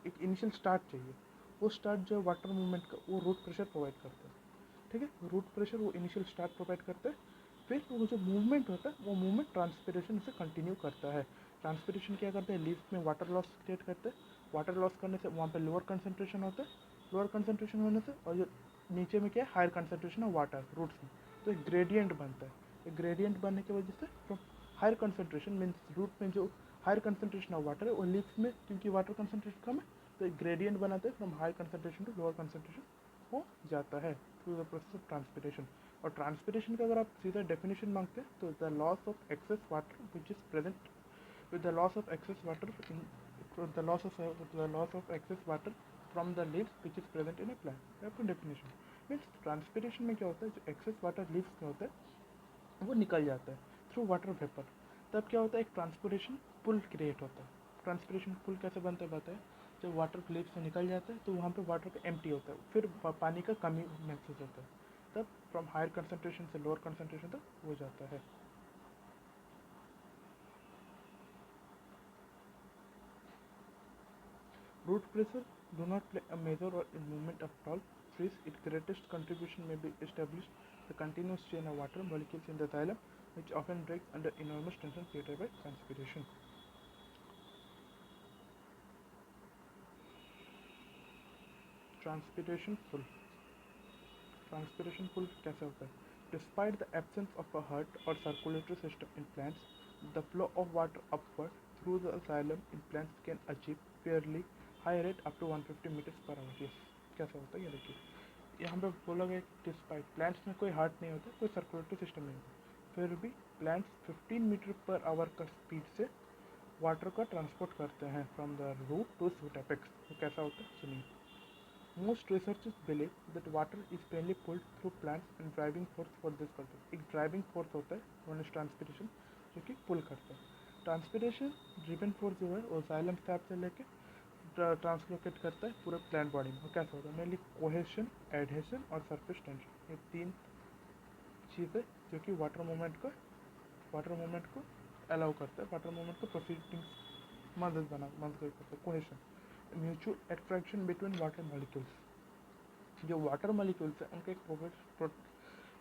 एक इनिशियल स्टार्ट चाहिए। वो स्टार्ट जो है वाटर मूवमेंट का वो रूट प्रेशर प्रोवाइड करता है। ठीक है, रूट प्रेशर वो इनिशियल स्टार्ट प्रोवाइड करता है, फिर वो जो मूवमेंट होता है वो मूवमेंट ट्रांसपीरेशन से कंटिन्यू करता है। ट्रांसपीरेशन क्या करते हैं, लीव्स में वाटर लॉस क्रिएट करते हैं। वाटर लॉस करने से वहाँ पे लोअर कंसंट्रेशन होता है, लोअर कंसंट्रेशन होने से और जो नीचे में क्या है higher concentration of water roots में, तो एक ग्रेडियंट बनता है। एक ग्रेडियंट बनने की वजह से from higher concentration means root में जो हायर कंसंट्रेशन ऑफ वाटर है और लीव्स में क्योंकि वाटर कंसंट्रेशन कम है तो एक ग्रेडियंट बनाते हैं, from higher concentration to lower concentration हो जाता है through the process of transpiration. और ट्रांसपीरेशन का अगर आप सीधा डेफिनेशन मांगते हैं तो the loss of excess water which is present with the loss of excess water in the loss of excess water from the leaves which is present in a plant। आपका डेफिनेशन मीन्स ट्रांसपीरेशन में क्या होता है, जो एक्सेस वाटर लीव्स में होता है वो निकल जाता है थ्रू वाटर वेपर। तब क्या होता है, एक ट्रांसपीरेशन पुल क्रिएट होता है। ट्रांसपीरेशन पुल कैसे बनता है बताया, जब वाटर लीव्स से निकल जाता है तो वहाँ पे वाटर का एम्प्टी होता है, फिर पानी का कमी महसूस होता है, तब फ्रॉम हायर कंसनट्रेशन से लोअर कंसनट्रेशन तक हो जाता है। Root pressure do not play a major role in movement of tall trees. Its greatest contribution may be established the continuous chain of water molecules in the xylem, which often breaks under enormous tension created by transpiration. Transpiration pull. Transpiration pull कैसे होता है? Despite the absence of a heart or circulatory system in plants, the flow of water upward through the xylem in plants can achieve fairly high rate up to 150 meters per hour। Yes, कैसा होता है ये देखिए, यहाँ पे बोला गया डिस्पाइट प्लांट्स में कोई हार्ट नहीं होता, कोई सर्कुलेटरी सिस्टम नहीं होता, फिर भी प्लांट्स 15 मीटर पर आवर का स्पीड से वाटर का ट्रांसपोर्ट करते हैं from the root to shoot apex. तो कैसा होता है सुनिए। Most researchers believe that water is mainly pulled through plants and driving force for this purpose. एक ड्राइविंग फोर्स होता है वन इज ट्रांसपीरेशन, जो कि पुल करता है। ट्रांसपीरेशन ड्रिवन फोर्स जो है वो जाइलम स्टैप से लेके ट्रांसलोकेट करता है पूरे प्लांट बॉडी में। कैसा होता है, मेनली कोहेशन, एडहेशन और सरफेस टेंशन, ये तीन चीज़ें जो कि वाटर मूवमेंट को अलाउ करता है, वाटर मूवमेंट को प्रोसीडिंग्स मदद करता है। Cohesion mutual attraction between water molecules. जो वाटर मॉलिक्यूल्स है उनका एक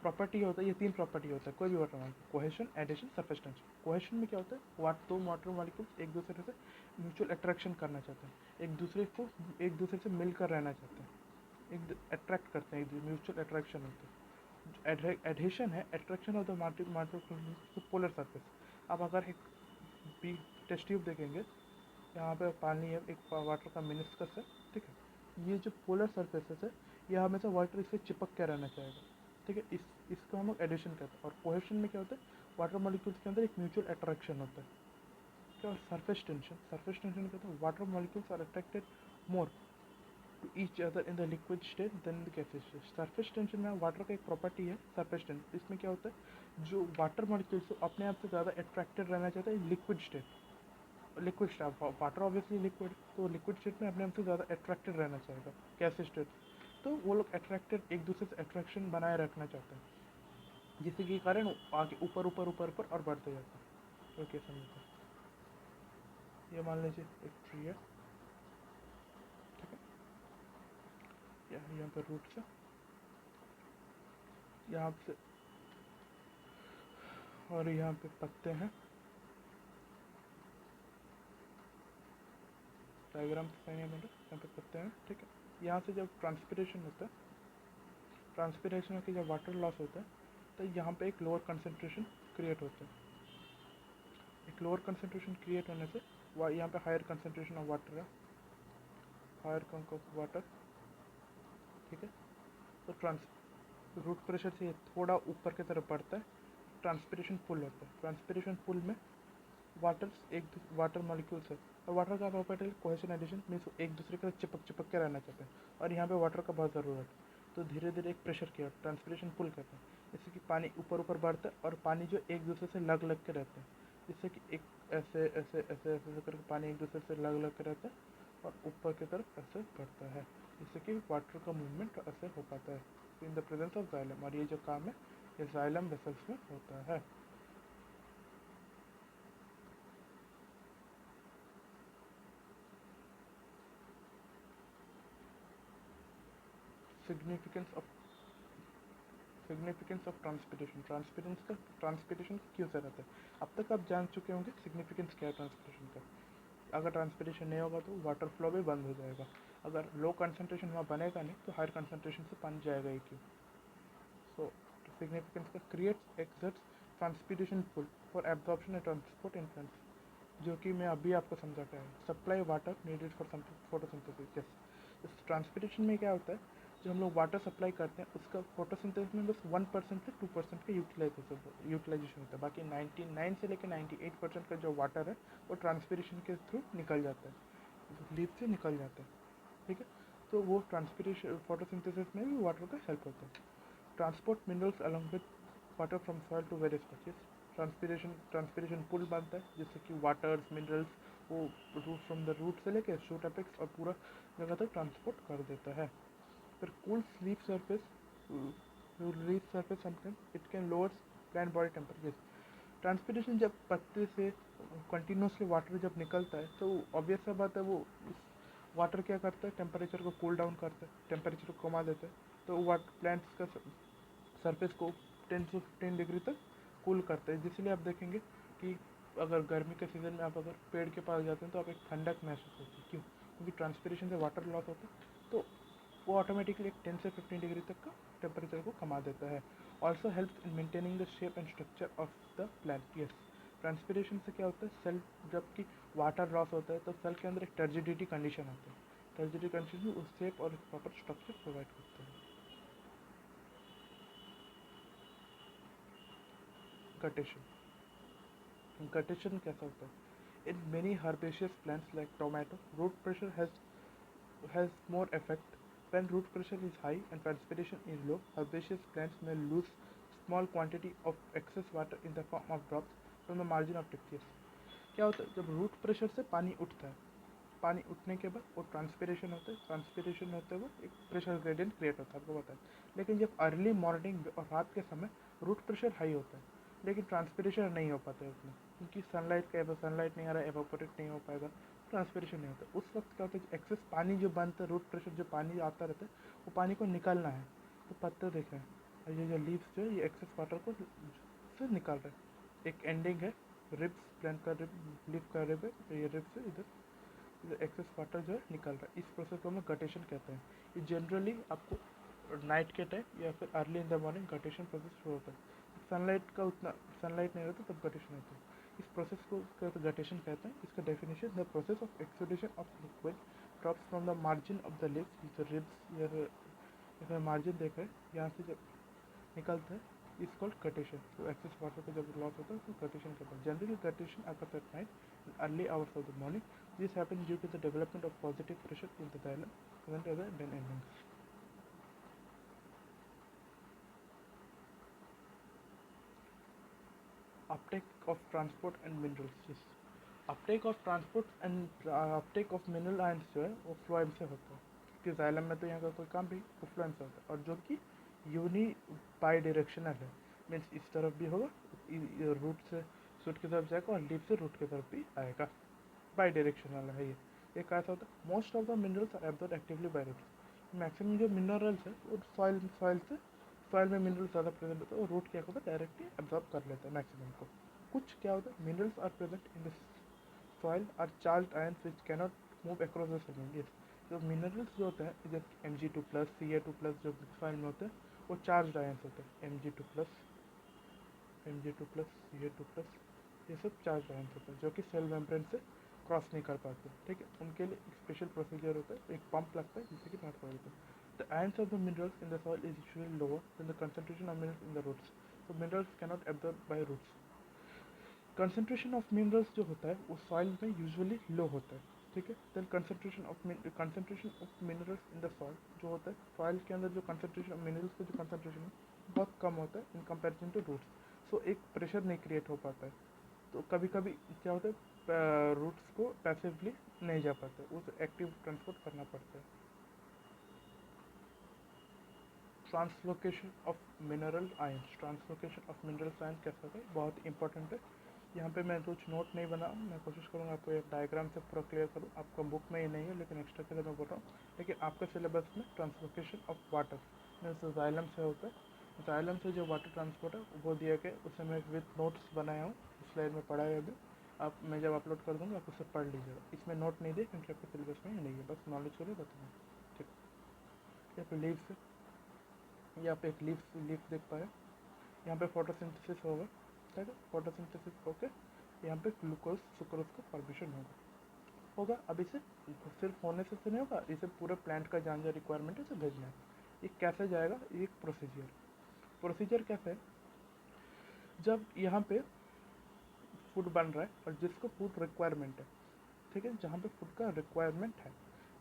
प्रॉपर्टी होता है, ये तीन प्रॉपर्टी होता है कोई भी water molecule, cohesion, adhesion, surface tension. Cohesion में क्या होता है, दो वाटर मॉलिक्यूल्स एक दूसरे से म्यूचुअल अट्रैक्शन करना चाहते हैं, एक दूसरे से मिलकर रहना चाहते हैं, एक अट्रैक्ट करते हैं, एक म्यूचुअल अट्रैक्शन होता है। एडहेशन है attraction of the particle polar surface. अब अगर एक बी टेस्ट ट्यूब देखेंगे, यहाँ पे पानी है, एक वाटर का मिनिस्कस है, ठीक है, ये जो पोलर सरफेसेस है ये हमेशा वाटर इससे चिपक के रहना चाहेगा। ठीक है, इसको हम लोग एडिशन कहते हैं। और कोहेशन में क्या होता है, वाटर मॉलिक्यूल्स के अंदर एक म्यूचुअल अट्रैक्शन होता है। क्या, और सरफेस टेंशन कहते हैं water molecules are attracted more to each other in the liquid state than the gaseous state. Surface tension में वाटर का एक प्रॉपर्टी है सरफेस टेंशन। इसमें क्या होता है, जो वाटर मॉलिक्यूल्स अपने आप से ज़्यादा अट्रैक्टेड रहना चाहता है liquid state water obviously liquid, तो लिक्विड स्टेट में अपने आप से ज़्यादा अट्रैक्टेड रहना चाहेगा गैसियस स्टेट, तो वो लोग अट्रैक्टेड एक दूसरे से अट्रैक्शन बनाए रखना चाहते हैं, जिसके कारण आगे ऊपर ऊपर ऊपर ऊपर और बढ़ते जाते हैं। तो कैसा मिलता है, ये मान लीजिए एक ट्री है, ठीक है, यहाँ पर रूट्स है, यहाँ से, और यहाँ पे पत्ते हैं, डायग्राम सही है मेरे, यहाँ पे पत्ते हैं, ठीक है। यहाँ से जब ट्रांसपिरेशन होता है, ट्रांसपिरेशन होकर जब वाटर लॉस होता है, तो यहाँ पे एक लोअर कंसनट्रेशन क्रिएट होता है। एक लोअर कंसनट्रेशन क्रिएट होने से यहाँ पे हायर कंसनट्रेशन ऑफ वाटर है, हायर कंक ऑफ वाटर, ठीक है। तो रूट प्रेशर से थोड़ा ऊपर की तरफ बढ़ता है, ट्रांसपिरेशन पुल होता है। ट्रांसपिरेशन पुल में वाटर मॉलिक्यूल्स है, और वाटर का प्रॉपर्टी कोहेशन एडिशन मीन्स एक दूसरे के साथ चिपक के रहना चाहते हैं, और यहाँ पे वाटर का बहुत ज़रूरत है। तो धीरे धीरे एक प्रेशर किया, ट्रांसपिरेशन पुल करते हैं, जिससे कि पानी ऊपर ऊपर बढ़ता है, और पानी जो एक दूसरे से लग के रहते हैं, जिससे कि एक ऐसे ऐसे ऐसे ऐसे करके पानी एक दूसरे से लग के रहता है, और ऊपर की तरफ ऐसे बढ़ता है, जिससे कि वाटर का मूवमेंट ऐसे हो पाता है in the presence of xylem. और ये जो काम है ये जाइलम वेसल्स में होता है। सिग्निफिकेंस ऑफ ट्रांसपिरेशन क्यों ज़रूरत है। अब तक आप जान चुके होंगे सिग्निफिकेंस क्या है ट्रांसपिरेशन का। अगर ट्रांसपिरेशन नहीं होगा तो वाटर फ्लो भी बंद हो जाएगा। अगर लो कंसनट्रेशन वहाँ बनेगा नहीं तो हायर कंसनट्रेशन से पानी जाएगा ही क्यों। सो सिग्निफिकेंस का creates exerts transpiration pull for absorption and transport in plants, जो कि मैं अभी आपको समझा के आया। Supply water needed for photosynthesis. Yes, इस ट्रांसपिरेशन में क्या होता है, जो हम लोग वाटर सप्लाई करते हैं उसका फोटोसिंथेसिस में बस 1% से 2% का यूटिलाइजेशन होता है। बाकी 99 से लेकर 98% का जो वाटर है वो ट्रांसपिरेशन के थ्रू निकल जाता है, लीफ से निकल जाता है, ठीक है। तो वो ट्रांसपिरेशन फोटोसिंथेसिस में भी वाटर का हेल्प होता है। Transport minerals along with water from soil to various species. Transpiration pull बनता है, जिससे कि वाटर्स मिनरल्स वो रूट फ्रॉम द रूट से लेके शूट एपेक्स और पूरा जगह तक ट्रांसपोर्ट कर देता है। फिर cool leaf surface sometimes it can lower plant body temperature. Transpiration जब पत्ते से कंटिन्यूसली वाटर जब निकलता है तो ऑब्वियस सा बात है वो वाटर क्या करता है, टेम्परेचर को कूल डाउन करता है, टेम्परेचर को कमा देता है। तो वाटर प्लांट्स का सरफेस को 10 से 15 डिग्री तक कूल करता है, जिसलिए आप देखेंगे कि अगर गर्मी के सीज़न में आप अगर पेड़ के पास जाते हैं तो आप एक ठंडक महसूस होती है। क्यों? क्योंकि ट्रांसपिरेशन से वाटर लॉस होता है, तो वो ऑटोमेटिकली एक 10 से 15 डिग्री तक का टेम्परेचर को कमा देता है। Also helps in maintaining the shape and structure of the plant. Yes, transpiration से क्या होता है, सेल जबकि वाटर लॉस होता है तो सेल के अंदर एक टर्जिडिटी कंडीशन आता है। टर्जिडिटी कंडीशन उस शेप और प्रॉपर स्ट्रक्चर प्रोवाइड करता है। गटेशन, गटेशन कैसा होता है? In many herbaceous plants like tomato, root pressure has more effect. When root pressure is high and transpiration is low, herbaceous plants may lose small quantity of excess water in the form of drops from the margin of tipis. क्या होता है, जब रूट प्रेशर से पानी उठता है, पानी उठने के बाद वो ट्रांसपिरेशन होता है, ट्रांसपिरेशन होते हुए एक प्रेशर ग्रेडियंट क्रिएट होता है, आपको पता है। लेकिन जब अर्ली मॉर्निंग और रात के समय रूट प्रेशर हाई होता है लेकिन ट्रांसपिरेशन नहीं हो पाता है उतना, क्योंकि सनलाइट नहीं आ रहा है, एवापोरेट नहीं हो पाएगा, ट्रांसपिरेशन नहीं होता। उस वक्त क्या होता है, एक्सेस पानी जो बनता है, रूट प्रेशर जो पानी आता रहता है वो पानी को निकालना है। तो पत्ते देख रहे हैं, और ये जो लीव्स जो है ये एक्सेस वाटर को से निकाल रहे हैं। एक एंडिंग है रिब्स, प्लांट का रिब, लीफ का रिब है, ये रिब्स है, इधर एक्सेस वाटर जो है निकल रहा है। इस प्रोसेस को हम गटेशन कहते हैं। ये जनरली आपको नाइट के टाइम या फिर early in the morning guttation process शुरू होता है। सनलाइट का उतना सनलाइट नहीं रहता तब गटेशन होता है। इस प्रोसेस को गटेशन कहते हैं। इसका definition, the process of exudation of liquid drops from the margin of the leaves, जो रिब्स या मार्जिन देख रहे हैं यहाँ से जब निकलता है, इज कॉल्ड गटेशन। तो एक्सेस वाटर का जब लॉस होता है तो गटेशन कहते हैं। Generally guttation occurs at night in early hours of the morning. This happen due to the development of positive pressure in the xylem present as a den endings. Uptake of transport and minerals. Uptake of transport and uptake of mineral ions जो है वो फ्लोएम से होता है, क्योंकि जाइलम में तो यहाँ का कोई काम भी वो फ्लोएम से होता है, और जो कि यूनि बाई डायरेक्शनल है। मीन्स इस तरफ भी होगा, रूट से शूट की तरफ जाएगा, और लीफ से रूट की तरफ भी आएगा। बाई डायरेक्शनल है ये कैसा होता है, most of the minerals are absorb actively by roots. Maximum जो मिनरल्स है वो सॉइल से सॉइल में मिनरल्स ज़्यादा प्रेजेंट होता है और रूट क्या होता है डायरेक्टली एब्जॉर्ब कर लेता है मैक्सिमम को। कुछ क्या होता है minerals are present in the soil are charged ions which cannot move across the soil. Yes, जो मिनरल्स जो होते हैं जैसे Mg2+, Ca2+, जो सॉइल में होते हैं वो चार्ज्ड आयंस होते हैं। Mg2+, Ca2+, ये सब चार्ज आयंस होते हैं जो कि सेल मेम्ब्रेन से क्रॉस नहीं कर पाते। ठीक है, उनके लिए एक स्पेशल प्रोसीजर होता है, एक पंप लगता है जिससे कि बाहर पड़ जाता है। The ions of the minerals in the soil is usually lower than the concentration of minerals in the roots, तो minerals cannot absorb by roots. Concentration of minerals जो होता है वो सॉइल में यूजुअली लो होता है। ठीक है, then concentration of minerals in the soil जो होता है सॉइल के अंदर जो कंसंट्रेशन ऑफ मिनरल्स का जो कंसंट्रेशन है बहुत कम होता है इन कंपेरिजन टू रूट्स। सो एक प्रेशर नहीं क्रिएट हो पाता है, तो कभी कभी क्या होता है रूट्स को पैसिवली नहीं जा पाते, उसे एक्टिव ट्रांसपोर्ट करना पड़ता है। Translocation of mineral ions, translocation of mineral ions कैसा होता है बहुत इंपॉर्टेंट है। यहाँ पे मैं कुछ नोट नहीं बना, मैं कोशिश करूँगा आपको एक डायग्राम से पूरा क्लियर करूँ। आपका बुक में ये नहीं है लेकिन एक्स्ट्रा के लिए मैं बोल रहा हूँ। लेकिन आपके सिलेबस में translocation of water means xylem से होता है। जाइलम से जो वाटर ट्रांसपोर्ट है वो दिया गया, उसे मैं विथ नोट्स बनाया हूँ, स्लाइड में पढ़ा है अभी। आप मैं जब अपलोड कर दूँगा आप उसे पढ़ लीजिएगा। इसमें नोट नहीं दिए क्योंकि आपके सिलेबस में ही नहीं है, बस नॉलेज के लिए बताऊँ। ठीक, यहाँ पे लीव्स है, यहाँ पे एक लीफ देख पा रहे हैं। यहाँ पे फोटोसिंथेसिस होगा। ठीक है, फोटोसिंथेसिस होके यहाँ पे ग्लूकोज सुक्रोज का फॉर्मेशन होगा। अब इसे सिर्फ होने से नहीं होगा, इसे पूरे प्लांट का जहाँ जहाँ रिक्वायरमेंट है उसे भेजना है। ये कैसे जाएगा, ये एक प्रोसीजर कैसे है, जब यहाँ पे फूड बन रहा है और जिसको फूड रिक्वायरमेंट है, ठीक है, जहाँ पे फूड का रिक्वायरमेंट है,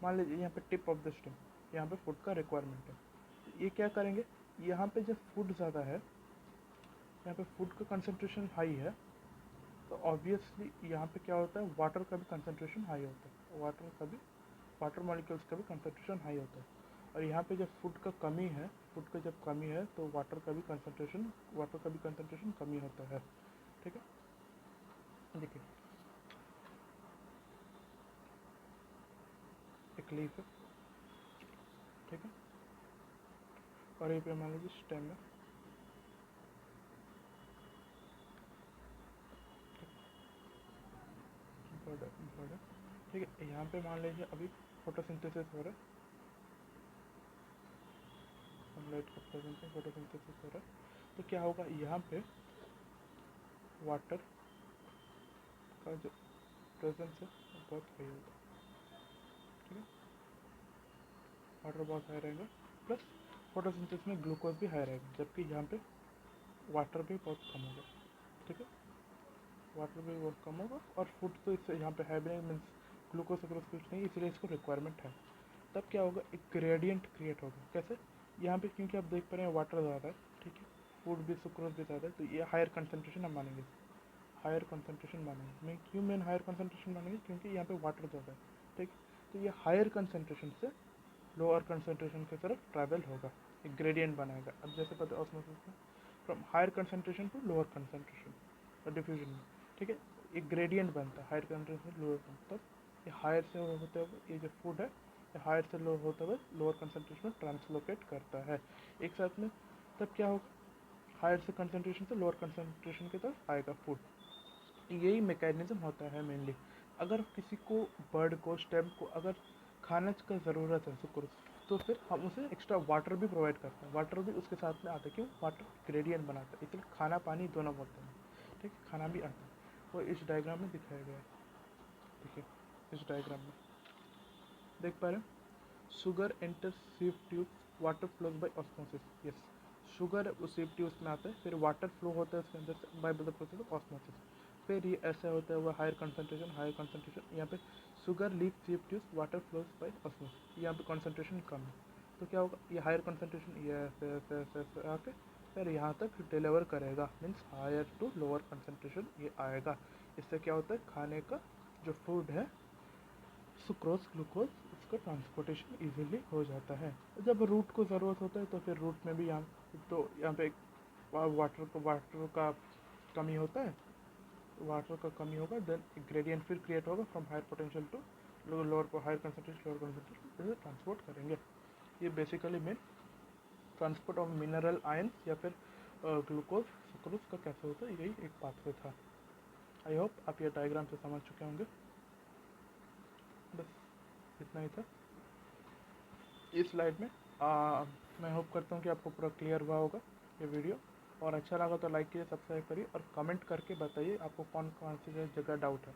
मान लीजिए यहाँ पे टिप ऑफ द स्टेम, यहाँ पे फूड का रिक्वायरमेंट है, ये क्या करेंगे, यहाँ पे जब फूड ज़्यादा है, यहाँ पे फूड का कंसंट्रेशन हाई है, तो ऑब्वियसली यहाँ पे क्या होता है वाटर का भी कंसंट्रेशन हाई होता है, वाटर मॉलिक्यूल्स का भी कंसंट्रेशन हाई होता है। और यहाँ पे जब फूड का जब कमी है तो वाटर का भी कंसंट्रेशन कमी होता है। ठीक है, देखिए एक लीफ है, ठीक है, और ये पे मान लीजिए स्टेम है, बर्ड है, ठीक है। यहाँ पे मान लीजिए अभी फोटोसिंथेसिस हो रहा है, सनलाइट का प्रेजेंस है, फोटोसिंथेसिस हो रहा है, तो क्या होगा यहाँ पे वाटर का जो प्रेजेंस है वो बहुत हाई होगा। ठीक है, वाटर बहुत हाई रहेगा, प्लस फोटोसिंथेसिस में ग्लूकोज भी हाई रहेगा, जबकि यहाँ पे वाटर भी बहुत कम होगा। ठीक है, वाटर भी बहुत कम होगा और फूड तो इससे यहाँ पे है भी नहीं, मीन्स ग्लूकोज वगैरह कुछ नहीं, इसलिए इसको रिक्वायरमेंट है। तब क्या होगा, एक ग्रेडियंट क्रिएट होगा। कैसे, यहाँ पे क्योंकि आप देख पा रहे हैं वाटर ज़्यादा है, ठीक है, फूड भी सुक्रोज भी ज़्यादा है, तो ये हायर कंसनट्रेशन हम मानेंगे, हायर कंसनट्रेशन मानेंगे। मैं क्यों मेन हायर कंसनट्रेशन मानेंगे, क्योंकि यहाँ पे वाटर ज़्यादा है। ठीक, तो ये हायर कंसनट्रेशन से लोअर कंसनट्रेशन की तरफ ट्रैवल होगा, एक ग्रेडियंट बनाएगा। अब जैसे पता ऑस्मोसिस में from higher concentration to lower concentration और डिफ्यूजन में, ठीक है, एक ग्रेडियंट बनता है हायर कंसनट्रेशन लोअर, तब ये हायर से होते हुए ये जो फूड है ये हायर से लो होते हुए लोअर कंसनट्रेशन में ट्रांसलोकेट करता है एक साथ में। तब क्या होगा, हायर से कंसनट्रेशन से लोअर कंसनट्रेशन की तरफ आएगा फूड। यही मैकेनिज्म होता है मेनली। अगर किसी को बर्ड को स्टेम को अगर खाने का ज़रूरत है सुक्रोज, तो फिर हम उसे एक्स्ट्रा वाटर भी प्रोवाइड करते हैं, वाटर भी उसके साथ में आता है, क्यों, वाटर ग्रेडियंट बनाता है, इसलिए खाना पानी दोनों बोलते हैं। ठीक है, खाना भी आता है, वो इस डायग्राम में दिखाया गया है। देखिए इस डायग्राम में देख पा रहे हैं, sugar enter sieve tube, water flows by osmosis. Yes, sugar उस सीव ट्यूब्स में आता है, फिर वाटर फ्लो होता है उसके अंदर से by the process of osmosis. फिर ये ऐसा होता है, वो हायर कंसनट्रेशन यहाँ पे sugar leave sieve tubes, water flows by osmosis, यहाँ पे कंसनट्रेशन कम है, तो क्या होगा, ये हायर कंसनट्रेशन ये ऐसे आके फिर यहाँ तक डिलीवर करेगा, means higher to lower concentration ये आएगा। इससे क्या होता है, खाने का जो फूड है सुक्रोज ग्लूकोज उसका ट्रांसपोर्टेशन इजीली हो जाता है। जब रूट को ज़रूरत होता है तो फिर रूट में भी यहाँ पे वाटर का कमी होता है, वाटर का कमी होगा, देन ग्रेडियंट फिर क्रिएट होगा from higher potential to lower, higher concentration lower concentration, जैसे ट्रांसपोर्ट करेंगे। ये basically main transport of mineral ions या फिर ग्लूकोज सुक्रोज का कैसे होता है, यही एक पाथवे था। आई होप आप ये डायग्राम से समझ चुके होंगे। बस इतना ही था इस स्लाइड में। मैं होप करता हूँ कि आपको पूरा क्लियर हुआ होगा ये वीडियो, और अच्छा लगा तो लाइक कीजिए, सब्सक्राइब करिए और कमेंट करके बताइए आपको कौन कौन सी जगह डाउट है।